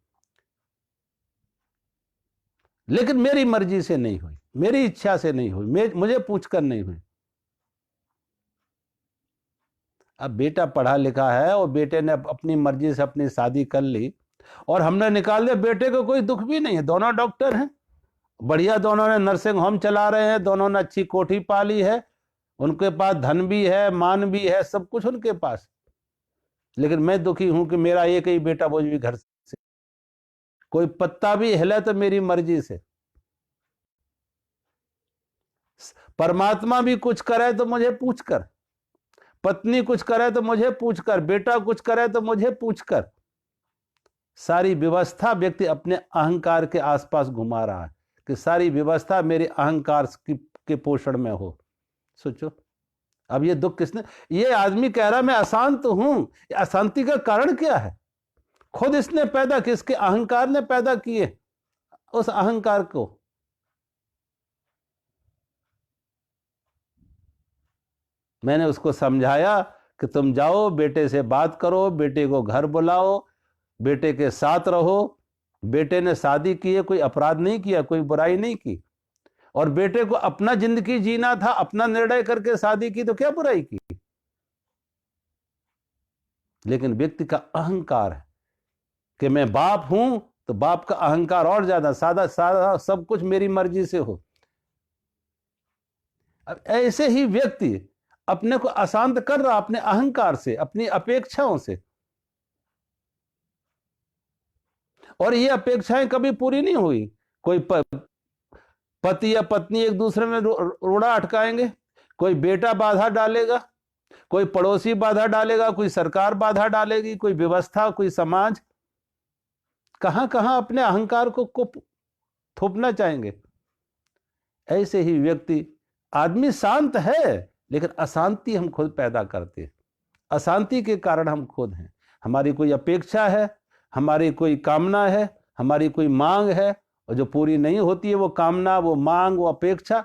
लेकिन मेरी मर्जी से नहीं हुई, मेरी इच्छा से नहीं हुई, मुझे पूछकर नहीं हुई। अब बेटा पढ़ा लिखा है और बेटे ने अपनी मर्जी से अपनी शादी कर ली और हमने निकाल दिया। बेटे को कोई दुख भी नहीं है, दोनों डॉक्टर हैं बढ़िया, दोनों ने नर्सिंग होम चला रहे हैं, दोनों ने अच्छी कोठी पाली है, उनके पास धन भी है, मान भी है, सब कुछ उनके पास। लेकिन मैं दुखी हूं कि मेरा एक ही बेटा वो भी घर से, कोई पत्ता भी हिले तो मेरी मर्जी से। परमात्मा भी कुछ करे तो मुझे पूछ कर, पत्नी कुछ करे तो मुझे पूछ कर, बेटा कुछ करे तो मुझे पूछ कर। सारी व्यवस्था व्यक्ति अपने अहंकार के आसपास घुमा रहा है कि सारी व्यवस्था मेरे अहंकार के पोषण में हो। सोचो, अब ये दुख किसने, ये आदमी कह रहा मैं अशांत हूं, अशांति का कारण क्या है? खुद इसने पैदा, किसके अहंकार ने पैदा किए उस अहंकार को। मैंने उसको समझाया कि तुम जाओ, बेटे से बात करो, बेटे को घर बुलाओ, बेटे के साथ रहो। बेटे ने शादी की है, कोई अपराध नहीं किया, कोई बुराई नहीं की, और बेटे को अपना जिंदगी जीना था, अपना निर्णय करके शादी की, तो क्या बुराई की? लेकिन व्यक्ति का अहंकार है कि मैं बाप हूं, तो बाप का अहंकार और ज्यादा, सादा सादा सब कुछ मेरी मर्जी से हो। अब ऐसे ही व्यक्ति अपने को अशांत कर रहा अपने अहंकार से, अपनी अपेक्षाओं से, और ये अपेक्षाएं कभी पूरी नहीं हुई। कोई पति या पत्नी एक दूसरे में रोड़ा अटकाएंगे, कोई बेटा बाधा डालेगा, कोई पड़ोसी बाधा डालेगा, कोई सरकार बाधा डालेगी, कोई व्यवस्था, कोई समाज, कहां कहां अपने अहंकार को थोपना चाहेंगे। ऐसे ही व्यक्ति, आदमी शांत है लेकिन अशांति हम खुद पैदा करते हैं। अशांति के कारण हम खुद हैं। हमारी कोई अपेक्षा है, हमारी कोई कामना है, हमारी कोई मांग है, और जो पूरी नहीं होती है वो कामना, वो मांग, वो अपेक्षा,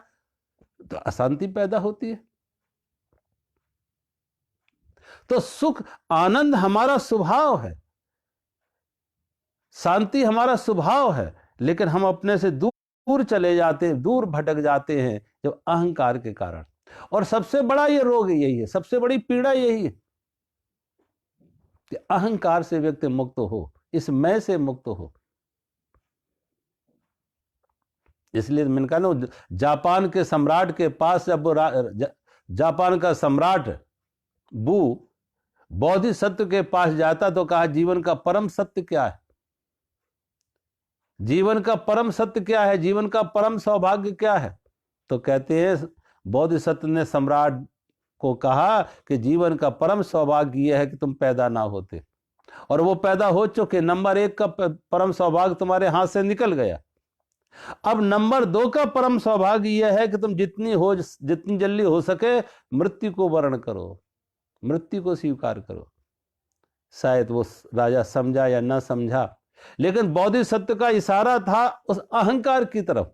तो अशांति पैदा होती है। तो सुख आनंद हमारा स्वभाव है, शांति हमारा स्वभाव है, लेकिन हम अपने से दूर चले जाते हैं, दूर भटक जाते हैं जब अहंकार के कारण। और सबसे बड़ा ये रोग यही है, सबसे बड़ी पीड़ा यही है कि अहंकार से व्यक्ति मुक्त हो, इस मैं से मुक्त हो। इसलिए मैंने कहा ना, जापान के सम्राट के पास जब जापान का सम्राट बू बोधिसत्व के पास जाता तो कहा जीवन का परम सत्य क्या है, जीवन का परम सत्य क्या है, जीवन का परम सौभाग्य क्या है? तो कहते हैं बोधिसत्व ने सम्राट को कहा कि जीवन का परम सौभाग्य यह है कि तुम पैदा ना होते, और वो पैदा हो चुके। नंबर 1 का परम सौभाग्य तुम्हारे हाथ से निकल गया। अब नंबर 2 का परम सौभाग्य यह है कि तुम जितनी जल्दी हो सके मृत्यु को वर्ण करो, मृत्यु को स्वीकार करो। शायद वो राजा समझा या ना समझा, लेकिन बोधिसत्व का इशारा था उस अहंकार की तरफ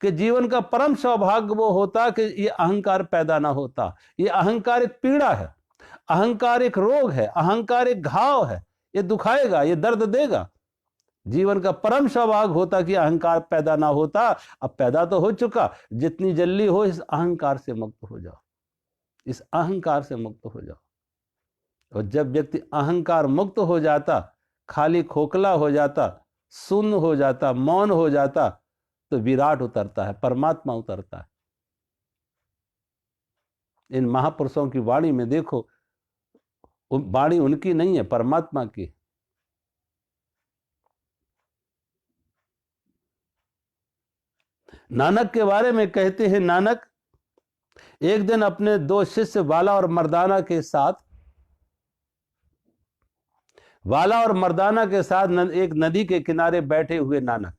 कि जीवन का परम सौभाग्य वो होता कि ये अहंकार पैदा ना होता। ये अहंकार एक पीड़ा है, अहंकार एक रोग है, अहंकार एक घाव है, ये दुखाएगा, ये दर्द देगा। जीवन का परम सौभाग्य होता कि अहंकार पैदा ना होता। अब पैदा तो हो चुका, जितनी जल्दी हो इस अहंकार से मुक्त हो जाओ, इस अहंकार से मुक्त हो जाओ। और जब व्यक्ति अहंकार मुक्त हो जाता, खाली खोखला हो जाता, शून्य हो जाता, मौन हो जाता, तो विराट उतरता है, परमात्मा उतरता है। इन महापुरुषों की वाणी में देखो, वाणी उनकी नहीं है, परमात्मा की। नानक के बारे में कहते हैं, नानक एक दिन अपने 2 शिष्य वाला और मर्दाना के साथ एक नदी के किनारे बैठे हुए नानक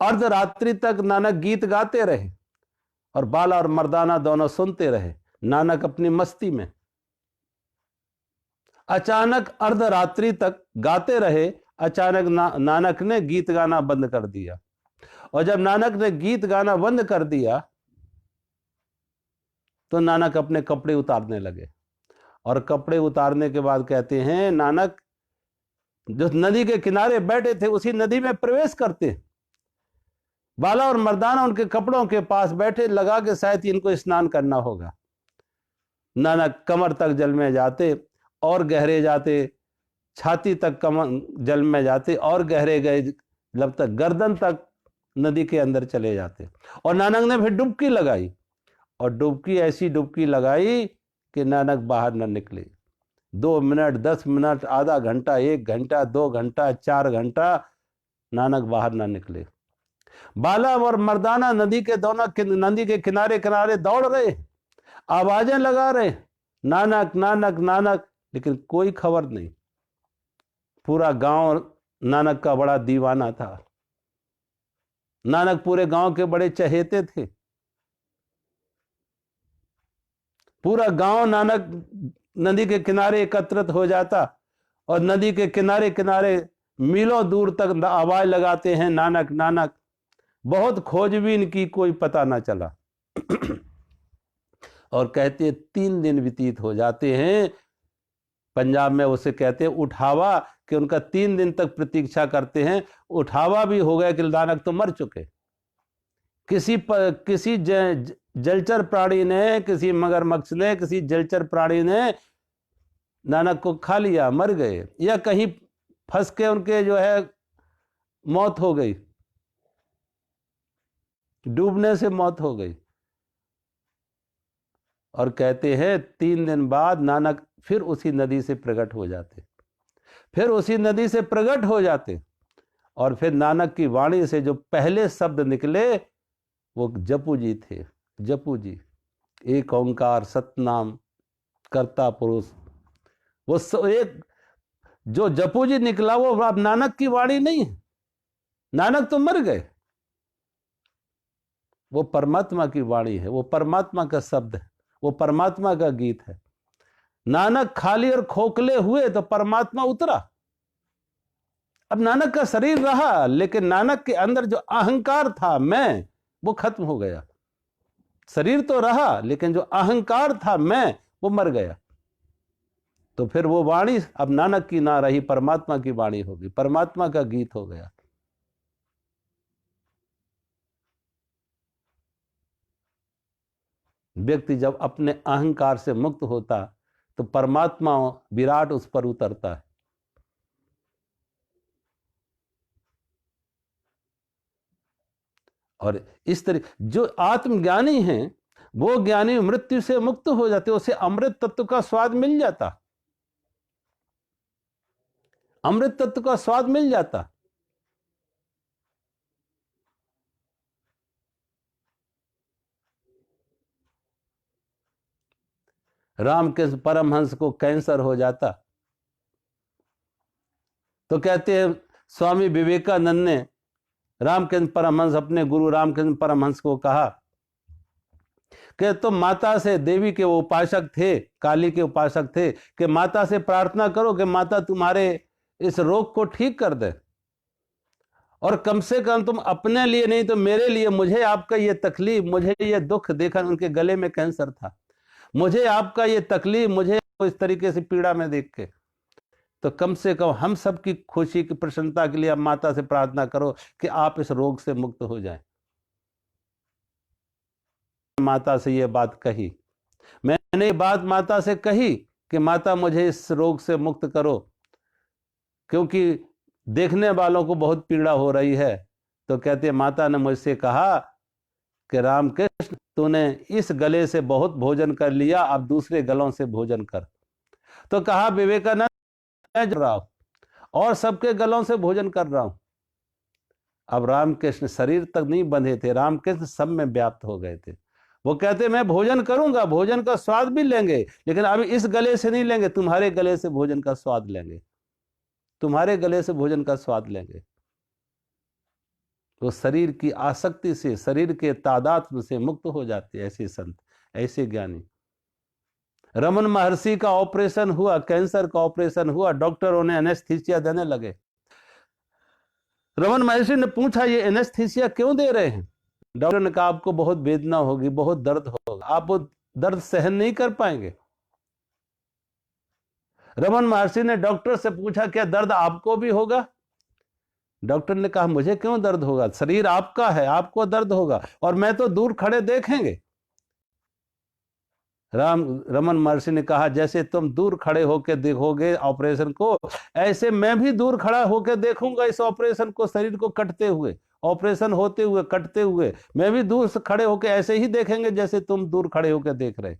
अर्धरात्रि तक नानक गीत गाते रहे और बाला और मर्दाना दोनों सुनते रहे। नानक अपनी मस्ती में। अचानक अर्धरात्रि तक गाते रहे, अचानक नानक ने गीत गाना बंद कर दिया। और जब नानक ने गीत गाना बंद कर दिया तो नानक अपने कपड़े उतारने लगे, और कपड़े उतारने के बाद कहते हैं, नानक जो नदी के किनारे बैठे थे उसी नदी में प्रवेश करते। बाला और मर्दाना उनके कपड़ों के पास बैठे, लगा के शायद इनको स्नान करना होगा। नानक कमर तक जल में जाते और गहरे जाते, छाती तक कमर जल में जाते और गहरे गए, जब तक गर्दन तक नदी के अंदर चले जाते। और नानक ने फिर डुबकी लगाई, और डुबकी ऐसी डुबकी लगाई कि नानक बाहर न निकले। 2 मिनट, 10 मिनट, आधा घंटा, 1 घंटा, 2 घंटा, 4 घंटा नानक बाहर ना निकले। बाला और मर्दाना नदी के किनारे किनारे दौड़ रहे, आवाजें लगा रहे, नानक नानक नानक, लेकिन कोई खबर नहीं। पूरा गांव नानक का बड़ा दीवाना था। नानक पूरे गांव के बड़े चहेते थे। पूरा गांव नानक नदी के किनारे एकत्रित हो जाता, और नदी के किनारे किनारे मीलों दूर तक आवाज लगाते हैं, नानक नानक। बहुत खोजबीन की, कोई पता ना चला। और कहते 3 दिन व्यतीत हो जाते हैं। पंजाब में उसे कहते हैं उठावा, कि उनका 3 दिन तक प्रतीक्षा करते हैं। उठावा भी हो गया कि नानक तो मर चुके। किसी जलचर प्राणी ने, किसी मगरमच्छ ने, किसी जलचर प्राणी ने नानक को खा लिया, मर गए, या कहीं फंस के उनके जो है मौत हो गई, डूबने से मौत हो गई। और कहते हैं 3 दिन बाद नानक फिर उसी नदी से प्रकट हो जाते, फिर उसी नदी से प्रकट हो जाते। और फिर नानक की वाणी से जो पहले शब्द निकले वो जपू जी थे। जपू जी, एक ओंकार सतनाम कर्ता पुरुष। वो एक जो जपू जी निकला वो अब नानक की वाणी नहीं है। नानक तो मर गए, वो परमात्मा की वाणी है, वो परमात्मा का शब्द है, वो परमात्मा का गीत है। नानक खाली और खोखले हुए तो परमात्मा उतरा। अब नानक का शरीर रहा, लेकिन नानक के अंदर जो अहंकार था, मैं, वो खत्म हो गया। शरीर तो रहा, लेकिन जो अहंकार था, मैं, वो मर गया। तो फिर वो वाणी अब नानक की ना रही, परमात्मा की वाणी होगी, परमात्मा का गीत हो गया। व्यक्ति जब अपने अहंकार से मुक्त होता तो परमात्मा विराट उस पर उतरता है। और इस तरह जो आत्मज्ञानी हैं, वो ज्ञानी मृत्यु से मुक्त हो जाते, उसे अमृत तत्व का स्वाद मिल जाता, अमृत तत्व का स्वाद मिल जाता। रामकृष्ण परमहंस को कैंसर हो जाता, तो कहते हैं स्वामी विवेकानंद ने रामकृष्ण परमहंस, अपने गुरु रामकृष्ण परमहंस को कहा कि तुम माता से, देवी के वो उपासक थे, काली के उपासक थे, कि माता से प्रार्थना करो कि माता तुम्हारे इस रोग को ठीक कर दे, और कम से कम तुम अपने लिए नहीं तो मेरे लिए, मुझे आपका ये तकलीफ, मुझे ये दुख देखा, उनके गले में कैंसर था, मुझे आपका ये तकलीफ, मुझे इस तरीके से पीड़ा में देख के, तो कम से कम हम सबकी खुशी की प्रसन्नता के लिए आप माता से प्रार्थना करो कि आप इस रोग से मुक्त हो जाएं। माता से ये बात कही, मैंने ये बात माता से कही कि माता मुझे इस रोग से मुक्त करो, क्योंकि देखने वालों को बहुत पीड़ा हो रही है। तो कहते माता ने मुझसे कहा कि रामकृष्ण, तूने इस गले से बहुत भोजन कर लिया, अब दूसरे गलों से भोजन कर। तो कहा विवेकानंद, मैं रहा हूं और सबके गलों से भोजन कर रहा हूं। अब रामकृष्ण शरीर तक नहीं बंधे थे, रामकृष्ण सब में व्याप्त हो गए थे। वो कहते मैं भोजन करूंगा, भोजन का स्वाद भी लेंगे, लेकिन अभी इस गले से नहीं लेंगे, तुम्हारे गले से भोजन का स्वाद लेंगे, तुम्हारे गले से भोजन का स्वाद लेंगे। वो शरीर की आसक्ति से, शरीर के तादात्म्य से मुक्त हो जाते ऐसे संत, ऐसे ज्ञानी। रमन महर्षि का ऑपरेशन हुआ, कैंसर का ऑपरेशन हुआ, डॉक्टरों ने एनेस्थीसिया देने लगे। रमन महर्षि ने पूछा ये एनेस्थीसिया क्यों दे रहे हैं? डॉक्टर ने कहा आपको बहुत वेदना होगी, बहुत दर्द होगा, आप वो दर्द सहन नहीं कर पाएंगे। रमन महर्षि ने डॉक्टर से पूछा क्या दर्द आपको भी होगा? डॉक्टर ने कहा मुझे क्यों दर्द होगा, शरीर आपका है, आपको दर्द होगा, और मैं तो दूर खड़े देखेंगे। रमन महर्षि ने कहा जैसे तुम दूर खड़े होकर देखोगे ऑपरेशन को, ऐसे मैं भी दूर खड़ा होकर देखूंगा इस ऑपरेशन को, शरीर को कटते हुए, ऑपरेशन होते हुए, कटते हुए, मैं भी दूर से खड़े होकर ऐसे ही देखेंगे जैसे तुम दूर खड़े होकर देख रहे।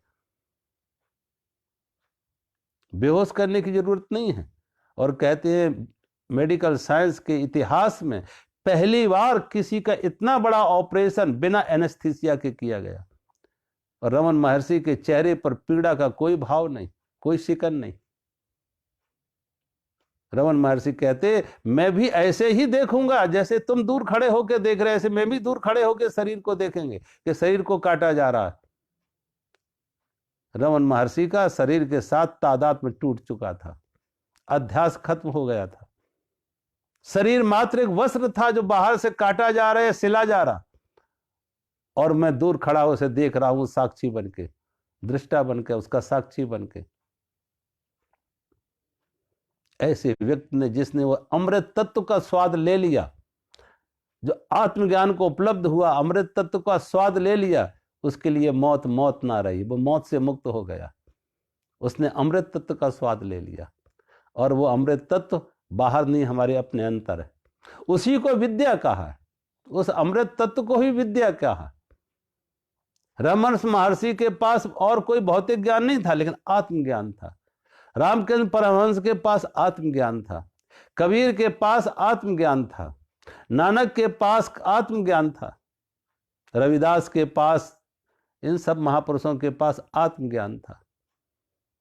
बेहोश करने की जरूरत नहीं है। और कहते हैं मेडिकल साइंस के इतिहास में पहली बार किसी का इतना बड़ा ऑपरेशन बिना एनेस्थीसिया के किया गया, और रमन महर्षि के चेहरे पर पीड़ा का कोई भाव नहीं, कोई शिकन नहीं। रमन महर्षि कहते, मैं भी ऐसे ही देखूंगा जैसे तुम दूर खड़े होकर देख रहे, ऐसे मैं भी दूर खड़े होकर शरीर को देखेंगे कि शरीर को काटा जा रहा है। रमन महर्षि का शरीर के साथ तादाद में टूट चुका था, अध्यास खत्म हो गया था। शरीर मात्र एक वस्त्र था जो बाहर से काटा जा रहा है, सिला जा रहा, और मैं दूर खड़ा उसे देख रहा हूं, साक्षी बनके, दृष्टा बनके, उसका साक्षी बनके। ऐसे व्यक्ति ने, जिसने वो अमृत तत्व का स्वाद ले लिया, जो आत्मज्ञान को उपलब्ध हुआ, अमृत तत्व का स्वाद ले लिया, उसके लिए मौत मौत ना रही, वो मौत से मुक्त हो गया। उसने अमृत तत्व का स्वाद ले लिया, और वो अमृत तत्व बाहर नहीं, हमारे अपने अंतर है। उसी को विद्या कहा है, उस अमृत तत्व को ही विद्या कहा। रमन महर्षि के पास और कोई भौतिक ज्ञान नहीं था, लेकिन आत्मज्ञान था। रामकृष्ण परमहंस के पास आत्मज्ञान था, कबीर के पास आत्मज्ञान था, नानक के पास आत्मज्ञान था, रविदास के पास, इन सब महापुरुषों के पास आत्मज्ञान था।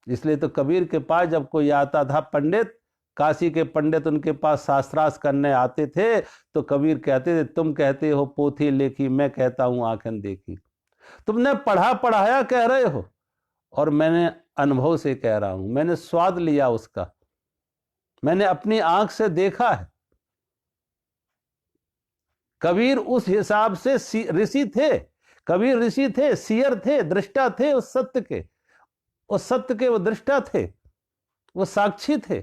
इसलिए तो कबीर के पास जब कोई आता था पंडित, काशी के पंडित उनके पास शास्त्रार्थ करने आते थे, तो कबीर कहते थे, तुम कहते हो पोथी लेखी, मैं कहता हूं आंखें देखी। तुमने पढ़ा पढ़ाया कह रहे हो, और मैंने अनुभव से कह रहा हूं, मैंने स्वाद लिया उसका, मैंने अपनी आंख से देखा है। कबीर उस हिसाब से ऋषि थे, कबीर ऋषि थे, सीयर थे, दृष्टा थे उस सत्य के, उस सत्य के वो दृष्टा थे, वो साक्षी थे।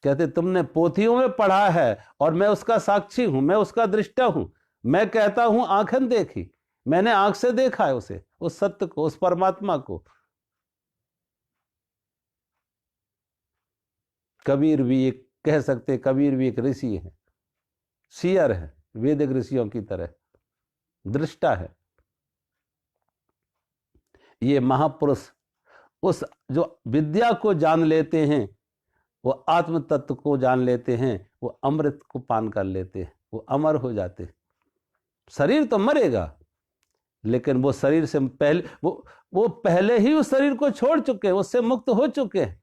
कहते तुमने पोथियों में पढ़ा है और मैं उसका साक्षी हूं, मैं उसका दृष्टा हूं, मैं कहता हूं आंखें देखी, मैंने आंख से देखा है उसे, उस सत्य को, उस परमात्मा को। कबीर भी एक कह सकते, कबीर भी एक ऋषि है, सीयर है, वैदिक ऋषियों की तरह दृष्टा है। ये महापुरुष उस जो विद्या को जान लेते हैं, वो आत्म तत्व को जान लेते हैं, वो अमृत को पान कर लेते हैं, वो अमर हो जाते। शरीर तो मरेगा, लेकिन वो शरीर से पहले वो पहले ही उस शरीर को छोड़ चुके हैं, उससे मुक्त हो चुके हैं।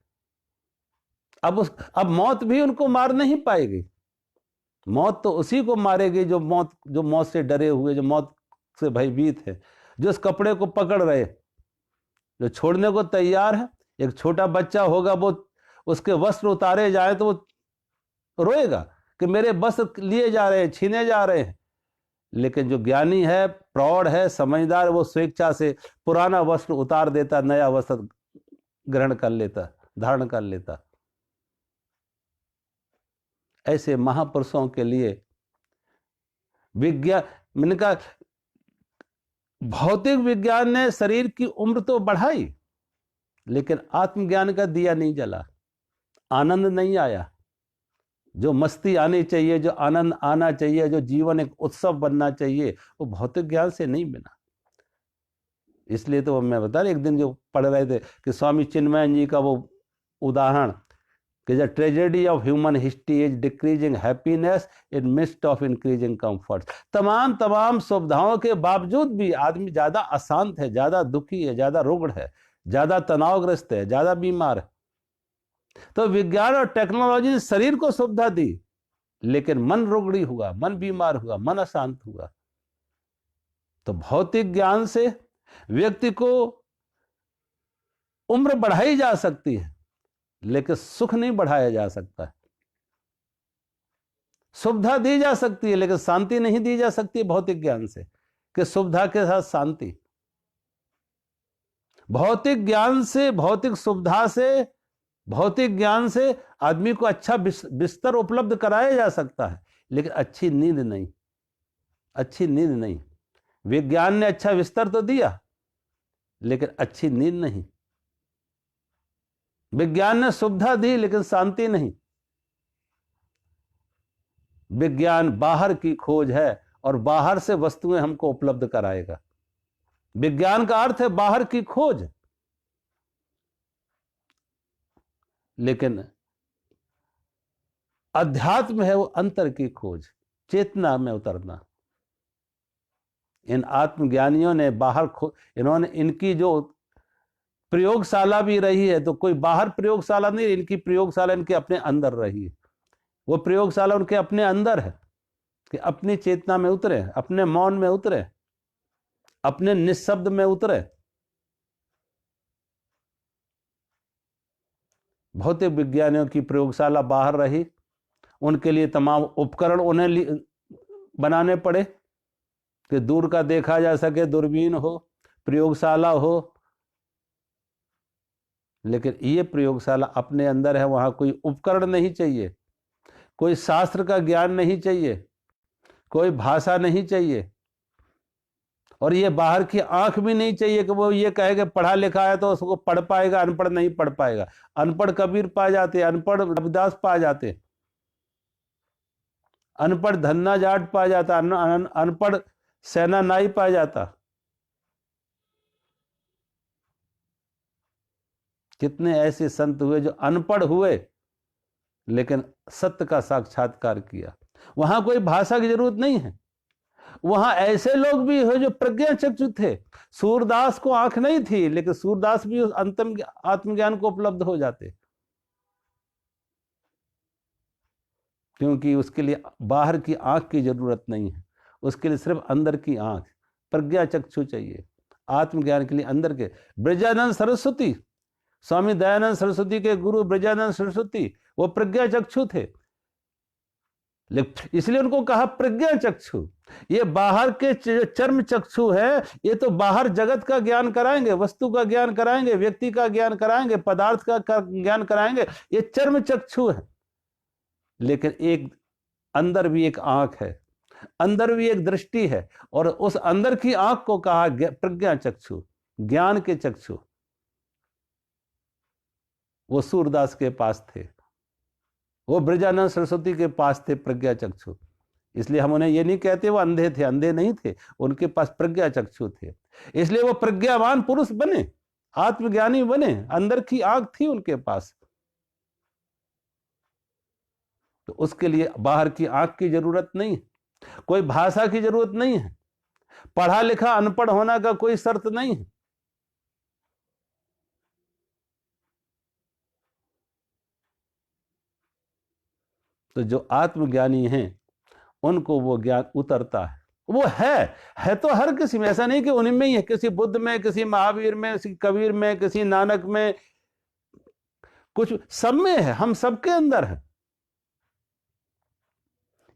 अब मौत भी उनको मार नहीं पाएगी। मौत तो उसी को मारेगी जो मौत से डरे हुए, जो मौत से भयभीत है, जो इस कपड़े को पकड़ रहे, जो छोड़ने को तैयार है। एक छोटा बच्चा होगा, वो उसके वस्त्र उतारे जाए तो वो रोएगा कि मेरे वस्त्र लिए जा रहे हैं, छीने जा रहे हैं। लेकिन जो ज्ञानी है, प्रौढ़ है, समझदार, वो स्वेच्छा से पुराना वस्त्र उतार देता, नया वस्त्र ग्रहण कर लेता, धारण कर लेता। ऐसे महापुरुषों के लिए विज्ञान, मैंने कहा भौतिक विज्ञान ने शरीर की उम्र तो बढ़ाई, लेकिन आत्मज्ञान का दिया नहीं जला, आनंद नहीं आया। जो मस्ती आनी चाहिए, जो आनंद आना चाहिए, जो जीवन एक उत्सव बनना चाहिए, वो भौतिक ज्ञान से नहीं बना। इसलिए तो मैं बता रहा, एक दिन जो पढ़ रहे थे कि स्वामी चिन्मयानंद जी का वो उदाहरण कि the tragedy of human history is decreasing happiness in mist of increasing comfort. तमाम सुविधाओं के बावजूद भी आदमी ज्यादा अशांत है, ज्यादा दुखी है, ज्यादा रुग्ण है, ज्यादा तनावग्रस्त है, ज्यादा बीमार है। तो विज्ञान और टेक्नोलॉजी ने शरीर को सुविधा दी, लेकिन मन रुग्णी हुआ, मन बीमार हुआ, मन अशांत हुआ। तो भौतिक ज्ञान से व्यक्ति को उम्र बढ़ाई जा सकती है, लेकिन सुख नहीं बढ़ाया जा सकता है। सुविधा दी जा सकती है, लेकिन शांति नहीं दी जा सकती भौतिक ज्ञान से, कि सुविधा के साथ शांति। भौतिक ज्ञान से, भौतिक सुविधा से, भौतिक ज्ञान से आदमी को अच्छा बिस्तर उपलब्ध कराया जा सकता है, लेकिन अच्छी नींद नहीं, अच्छी नींद नहीं। विज्ञान ने अच्छा बिस्तर तो दिया, लेकिन अच्छी नींद नहीं। विज्ञान ने सुविधा दी, लेकिन शांति नहीं। विज्ञान बाहर की खोज है और बाहर से वस्तुएं हमको उपलब्ध कराएगा। विज्ञान का अर्थ है बाहर की खोज, लेकिन अध्यात्म है वो अंतर की खोज, चेतना में उतरना। इन आत्मज्ञानियों ने इन्होंने इनकी जो प्रयोगशाला भी रही है, तो कोई बाहर प्रयोगशाला नहीं, इनकी प्रयोगशाला इनके अपने अंदर रही है। वो प्रयोगशाला उनके अपने अंदर है कि अपनी चेतना में उतरे, अपने मौन में उतरे, अपने निःशब्द में उतरे। भौतिक विज्ञानियों की प्रयोगशाला बाहर रही, उनके लिए तमाम उपकरण उन्हें बनाने पड़े कि दूर का देखा जा सके, दूरबीन हो, प्रयोगशाला हो। लेकिन ये प्रयोगशाला अपने अंदर है, वहां कोई उपकरण नहीं चाहिए, कोई शास्त्र का ज्ञान नहीं चाहिए, कोई भाषा नहीं चाहिए, और ये बाहर की आंख भी नहीं चाहिए कि वो ये कहेगा पढ़ा लिखा है तो उसको पढ़ पाएगा, अनपढ़ नहीं पढ़ पाएगा। अनपढ़ कबीर पा जाते, अनपढ़ रविदास पा जाते, अनपढ़ धन्ना जाट पा जाता, अनपढ़ सेना नाई पा जाता। कितने ऐसे संत हुए जो अनपढ़ हुए लेकिन सत्य का साक्षात्कार किया। वहां कोई भाषा की जरूरत नहीं है। वहां ऐसे लोग भी हो जो प्रज्ञा चक्षु थे। सूरदास को आंख नहीं थी, लेकिन सूरदास भी उस अंतम आत्मज्ञान को उपलब्ध हो जाते, क्योंकि उसके लिए बाहर की आंख की जरूरत नहीं है, उसके लिए सिर्फ अंदर की आंख, प्रज्ञा चक्षु चाहिए। आत्मज्ञान के लिए अंदर के ब्रजानंद सरस्वती, स्वामी दयानंद सरस्वती के गुरु ब्रजानंद सरस्वती, वो प्रज्ञा चक्षु थे, इसलिए उनको कहा प्रज्ञा चक्षु। ये बाहर के चर्म चक्षु है, ये तो बाहर जगत का ज्ञान कराएंगे, वस्तु का ज्ञान कराएंगे, व्यक्ति का ज्ञान कराएंगे, पदार्थ का ज्ञान कराएंगे, ये चर्म चक्षु है। लेकिन एक अंदर भी एक आंख है, अंदर भी एक दृष्टि है, और उस अंदर की आंख को कहा प्रज्ञा चक्षु, ज्ञान के चक्षु। वो सूरदास के पास थे, वो ब्रजानंद सरस्वती के पास थे प्रज्ञा चक्षु। इसलिए हम उन्हें ये नहीं कहते वो अंधे थे, अंधे नहीं थे, उनके पास प्रज्ञा चक्षु थे, इसलिए वो प्रज्ञावान पुरुष बने, आत्मज्ञानी बने, अंदर की आंख थी उनके पास। तो उसके लिए बाहर की आंख की जरूरत नहीं है, कोई भाषा की जरूरत नहीं है, पढ़ा लिखा अनपढ़ होना का कोई शर्त नहीं है। तो जो आत्मज्ञानी हैं उनको वो ज्ञान उतरता है, वो है तो हर किसी में, ऐसा नहीं कि उन्हीं में ही है, किसी बुद्ध में, किसी महावीर में, किसी कबीर में, किसी नानक में, कुछ सब में है, हम सबके अंदर है।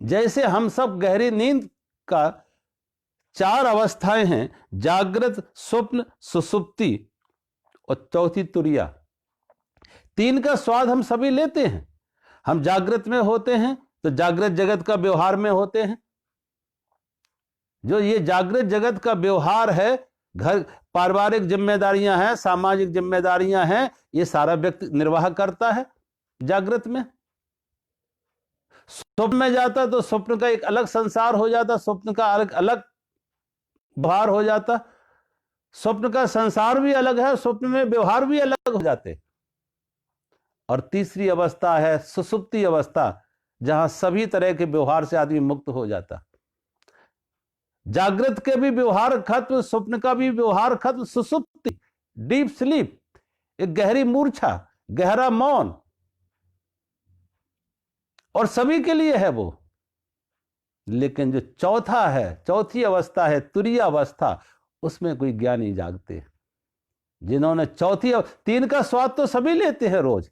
जैसे हम सब गहरी नींद का 4 अवस्थाएं हैं, जागृत, स्वप्न, सुषुप्ति और चौथी तुरिया। 3 का स्वाद हम सभी लेते हैं। हम जागृत में होते हैं तो जागृत जगत का व्यवहार में होते हैं। जो ये जागृत जगत का व्यवहार है, घर पारिवारिक जिम्मेदारियां हैं, सामाजिक जिम्मेदारियां हैं, ये सारा व्यक्ति निर्वाह करता है जागृत में। स्वप्न में जाता तो स्वप्न का एक अलग संसार हो जाता, स्वप्न का अलग व्यवहार हो जाता, स्वप्न का संसार भी अलग है, स्वप्न में व्यवहार भी अलग हो जाते। और तीसरी अवस्था है सुषुप्ति अवस्था, जहां सभी तरह के व्यवहार से आदमी मुक्त हो जाता। जागृत के भी व्यवहार खत्म, स्वप्न का भी व्यवहार खत्म, सुषुप्ति, डीप स्लीप, एक गहरी मूर्छा, गहरा मौन, और सभी के लिए है वो। लेकिन जो चौथा है, चौथी अवस्था है तुरीय अवस्था, उसमें कोई ज्ञानी जागते, जिन्होंने 3 का स्वाद तो सभी लेते हैं रोज,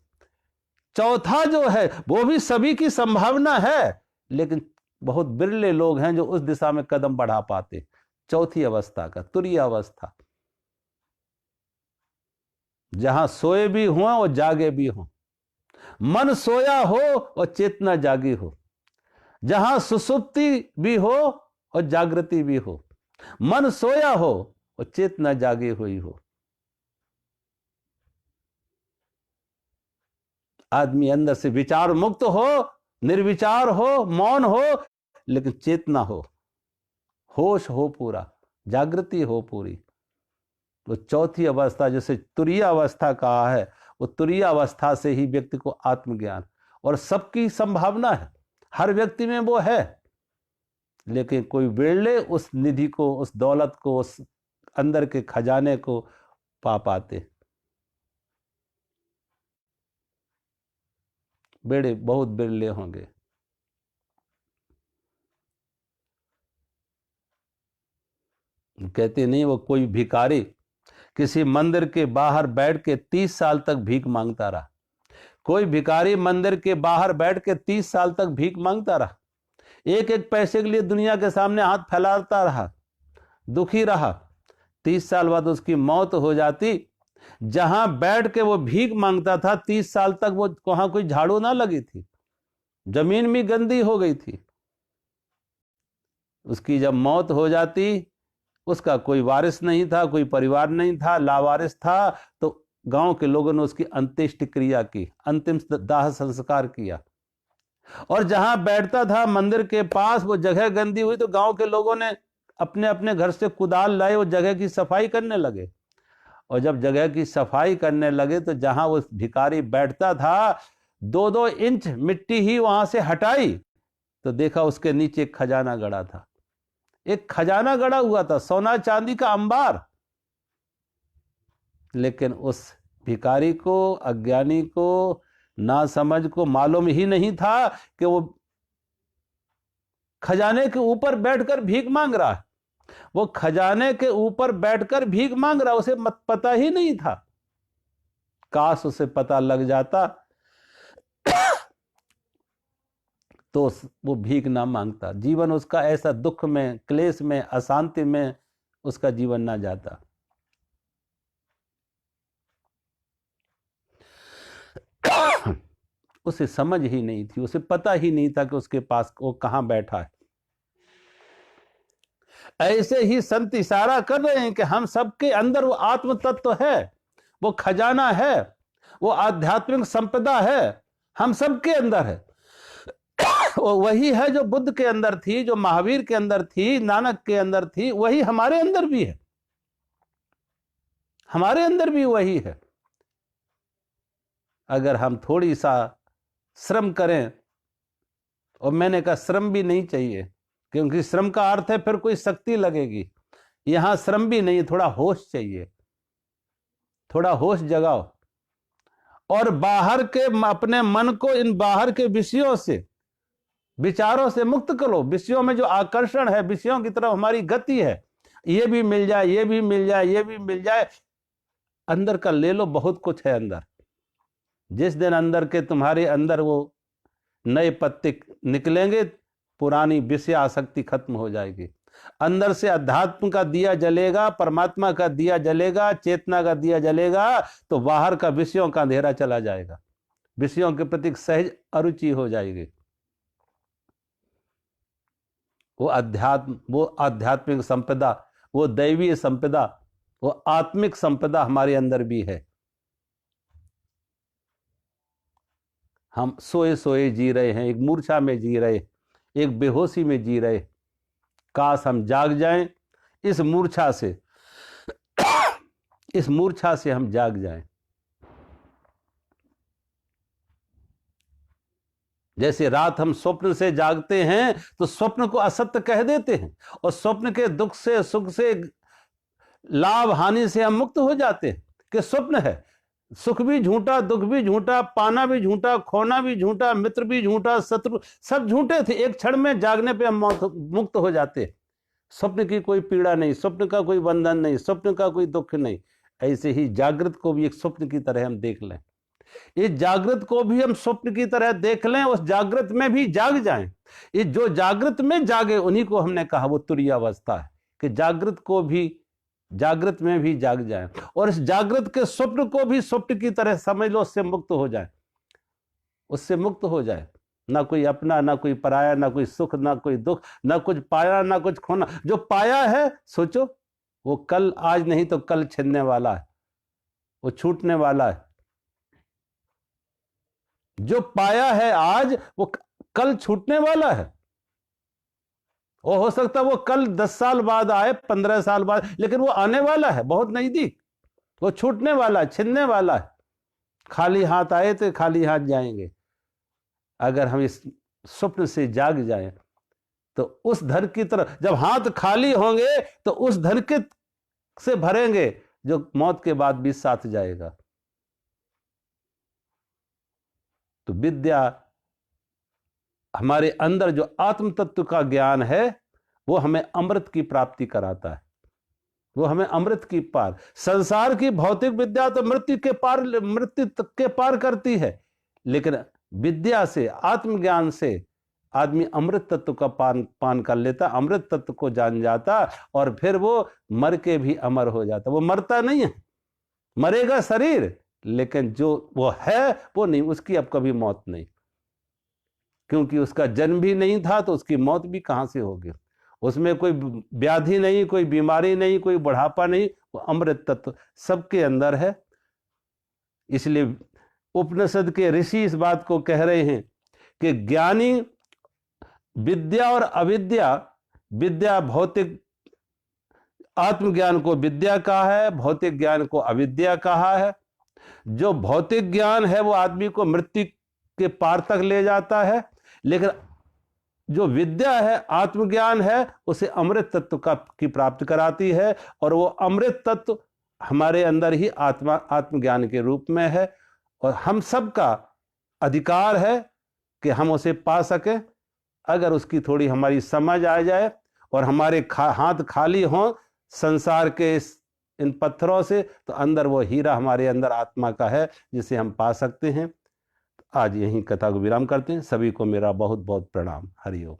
चौथा जो है वो भी सभी की संभावना है, लेकिन बहुत बिरले लोग हैं जो उस दिशा में कदम बढ़ा पाते। चौथी अवस्था का तुरीय अवस्था, जहां सोए भी हुआ और जागे भी हो, मन सोया हो और चेतना जागी हो, जहां सुसुप्ति भी हो और जागृति भी हो, मन सोया हो और चेतना जागी हुई हो। आदमी अंदर से विचार मुक्त हो, निर्विचार हो, मौन हो, लेकिन चेतना हो, होश हो पूरा, जागृति हो पूरी। तो चौथी अवस्था जैसे तुरीय अवस्था कहा है, वो तुरीय अवस्था से ही व्यक्ति को आत्मज्ञान, और सबकी संभावना है, हर व्यक्ति में वो है, लेकिन कोई वेड़े उस निधि को, उस दौलत को, उस अंदर के खजाने को पा पाते। बेड़े बहुत बिरले होंगे। कहते नहीं, वो कोई भिखारी किसी मंदिर के बाहर बैठ के 30 साल तक भीख मांगता रहा। कोई भिखारी मंदिर के बाहर बैठ के 30 साल तक भीख मांगता रहा, एक एक पैसे के लिए दुनिया के सामने हाथ फैलाता रहा, दुखी रहा। 30 साल बाद उसकी मौत हो जाती। जहां बैठ के वो भीख मांगता था 30 साल तक, वो वहां कोई झाड़ू ना लगी थी, जमीन भी गंदी हो गई थी। उसकी जब मौत हो जाती, उसका कोई वारिस नहीं था, कोई परिवार नहीं था, लावारिस था, तो गांव के लोगों ने उसकी अंत्येष्टि क्रिया की, अंतिम दाह संस्कार किया। और जहां बैठता था मंदिर के पास, वो जगह गंदी हुई तो गांव के लोगों ने अपने अपने घर से कुदाल लाए, वो जगह की सफाई करने लगे। और जब जगह की सफाई करने लगे तो जहां वो भिखारी बैठता था, 2-2 इंच मिट्टी ही वहां से हटाई तो देखा उसके नीचे एक खजाना गड़ा था। एक खजाना गड़ा हुआ था, सोना चांदी का अंबार। लेकिन उस भिखारी को, अज्ञानी को, नासमझ को मालूम ही नहीं था कि वो खजाने के ऊपर बैठकर भीख मांग रहा है। वो खजाने के ऊपर बैठकर भीख मांग रहा, उसे पता ही नहीं था। काश उसे पता लग जाता तो वो भीख ना मांगता, जीवन उसका ऐसा दुख में, क्लेश में, अशांति में उसका जीवन ना जाता। उसे समझ ही नहीं थी, उसे पता ही नहीं था कि उसके पास वो कहां बैठा है। ऐसे ही संत इशारा कर रहे हैं कि हम सबके अंदर वो आत्म तत्व है, वो खजाना है, वो आध्यात्मिक संपदा है, हम सबके अंदर है। वो वही है जो बुद्ध के अंदर थी, जो महावीर के अंदर थी, नानक के अंदर थी, वही हमारे अंदर भी है। हमारे अंदर भी वही है। अगर हम थोड़ी सा श्रम करें, और मैंने कहा श्रम भी नहीं चाहिए, क्योंकि श्रम का अर्थ है फिर कोई शक्ति लगेगी। यहां श्रम भी नहीं, थोड़ा होश चाहिए, थोड़ा होश जगाओ और बाहर के अपने मन को इन बाहर के विषयों से, विचारों से मुक्त करो। विषयों में जो आकर्षण है, विषयों की तरफ हमारी गति है, ये भी मिल जाए, ये भी मिल जाए, ये भी मिल जाए, अंदर का ले लो, बहुत कुछ है अंदर। जिस दिन अंदर के तुम्हारे अंदर वो नए पत्ते निकलेंगे, पुरानी विषय आसक्ति खत्म हो जाएगी। अंदर से अध्यात्म का दिया जलेगा, परमात्मा का दिया जलेगा, चेतना का दिया जलेगा, तो बाहर का विषयों का अंधेरा चला जाएगा, विषयों के प्रति सहज अरुचि हो जाएगी। वो अध्यात्म, वो आध्यात्मिक संपदा, वो दैवीय संपदा, वो आत्मिक संपदा हमारे अंदर भी है। हम सोए सोए जी रहे हैं, एक मूर्छा में जी रहे, एक बेहोशी में जी रहे। काश हम जाग जाएं इस मूर्छा से, इस मूर्छा से हम जाग जाएं। जैसे रात हम स्वप्न से जागते हैं तो स्वप्न को असत्य कह देते हैं, और स्वप्न के दुख से, सुख से, लाभ हानि से हम मुक्त हो जाते हैं कि स्वप्न है। सुख भी झूठा, दुख भी झूठा, पाना भी झूठा, खोना भी झूठा, मित्र भी झूठा, शत्रु सब झूठे थे। एक क्षण में जागने पे हम मुक्त हो जाते। स्वप्न की कोई पीड़ा नहीं, स्वप्न का कोई बंधन नहीं, स्वप्न का कोई दुख नहीं। ऐसे ही जागृत को भी एक स्वप्न की तरह हम देख लें, इस जागृत को भी हम स्वप्न की तरह देख लें, उस जागृत में भी जाग जाएं। इस जो जागृत में जागे, उन्हीं को हमने कहा वो तुरीय अवस्था है, कि जागृत को भी, जागृत में भी जाग जाएं, और इस जागृत के स्वप्न को भी स्वप्न की तरह समझ लो, उससे मुक्त हो जाए, उससे मुक्त हो जाए। ना कोई अपना, ना कोई पराया, ना कोई सुख, ना कोई दुख, ना कुछ पाया, ना कुछ खोना। जो पाया है, सोचो वो कल, आज नहीं तो कल छिनने वाला है, वो छूटने वाला है। जो पाया है आज, वो कल छूटने वाला है। वो हो सकता है वो कल 10 साल बाद आए, 15 साल बाद, लेकिन वो आने वाला है बहुत नजदीक। वो छूटने वाला है, छिनने वाला है। खाली हाथ आए तो खाली हाथ जाएंगे। अगर हम इस स्वप्न से जाग जाएं तो उस धन की तरफ, जब हाथ खाली होंगे तो उस धन के से भरेंगे जो मौत के बाद भी साथ जाएगा। तो विद्या, हमारे अंदर जो आत्म तत्व का ज्ञान है वो हमें अमृत की प्राप्ति कराता है, वो हमें अमृत की पार। संसार की भौतिक विद्या तो मृत्यु के पार करती है, लेकिन विद्या से, आत्मज्ञान से आदमी अमृत तत्व का पान कर लेता, अमृत तत्व को जान जाता, और फिर वो मर के भी अमर हो जाता। वो मरता नहीं है, मरेगा शरीर, लेकिन जो वो है वो नहीं, उसकी अब कभी मौत नहीं, क्योंकि उसका जन्म भी नहीं था तो उसकी मौत भी कहां से होगी। उसमें कोई व्याधि नहीं, कोई बीमारी नहीं, कोई बुढ़ापा नहीं, वो अमृत तत्व सबके अंदर है। इसलिए उपनिषद के ऋषि इस बात को कह रहे हैं कि ज्ञानी विद्या और अविद्या, विद्या भौतिक, आत्मज्ञान को विद्या कहा है, भौतिक ज्ञान को अविद्या कहा है। जो भौतिक ज्ञान है वो आदमी को मृत्यु के पार तक ले जाता है, लेकिन जो विद्या है, आत्मज्ञान है, उसे अमृत तत्व की प्राप्ति कराती है, और वो अमृत तत्व हमारे अंदर ही आत्मज्ञान के रूप में है, और हम सबका अधिकार है कि हम उसे पा सकें। अगर उसकी थोड़ी हमारी समझ आ जाए और हमारे हाथ खाली हों संसार के इन पत्थरों से, तो अंदर वो हीरा हमारे अंदर आत्मा का है जिसे हम पा सकते हैं। आज यहीं कथा को विराम करते हैं। सभी को मेरा बहुत बहुत प्रणाम। हरि ओम।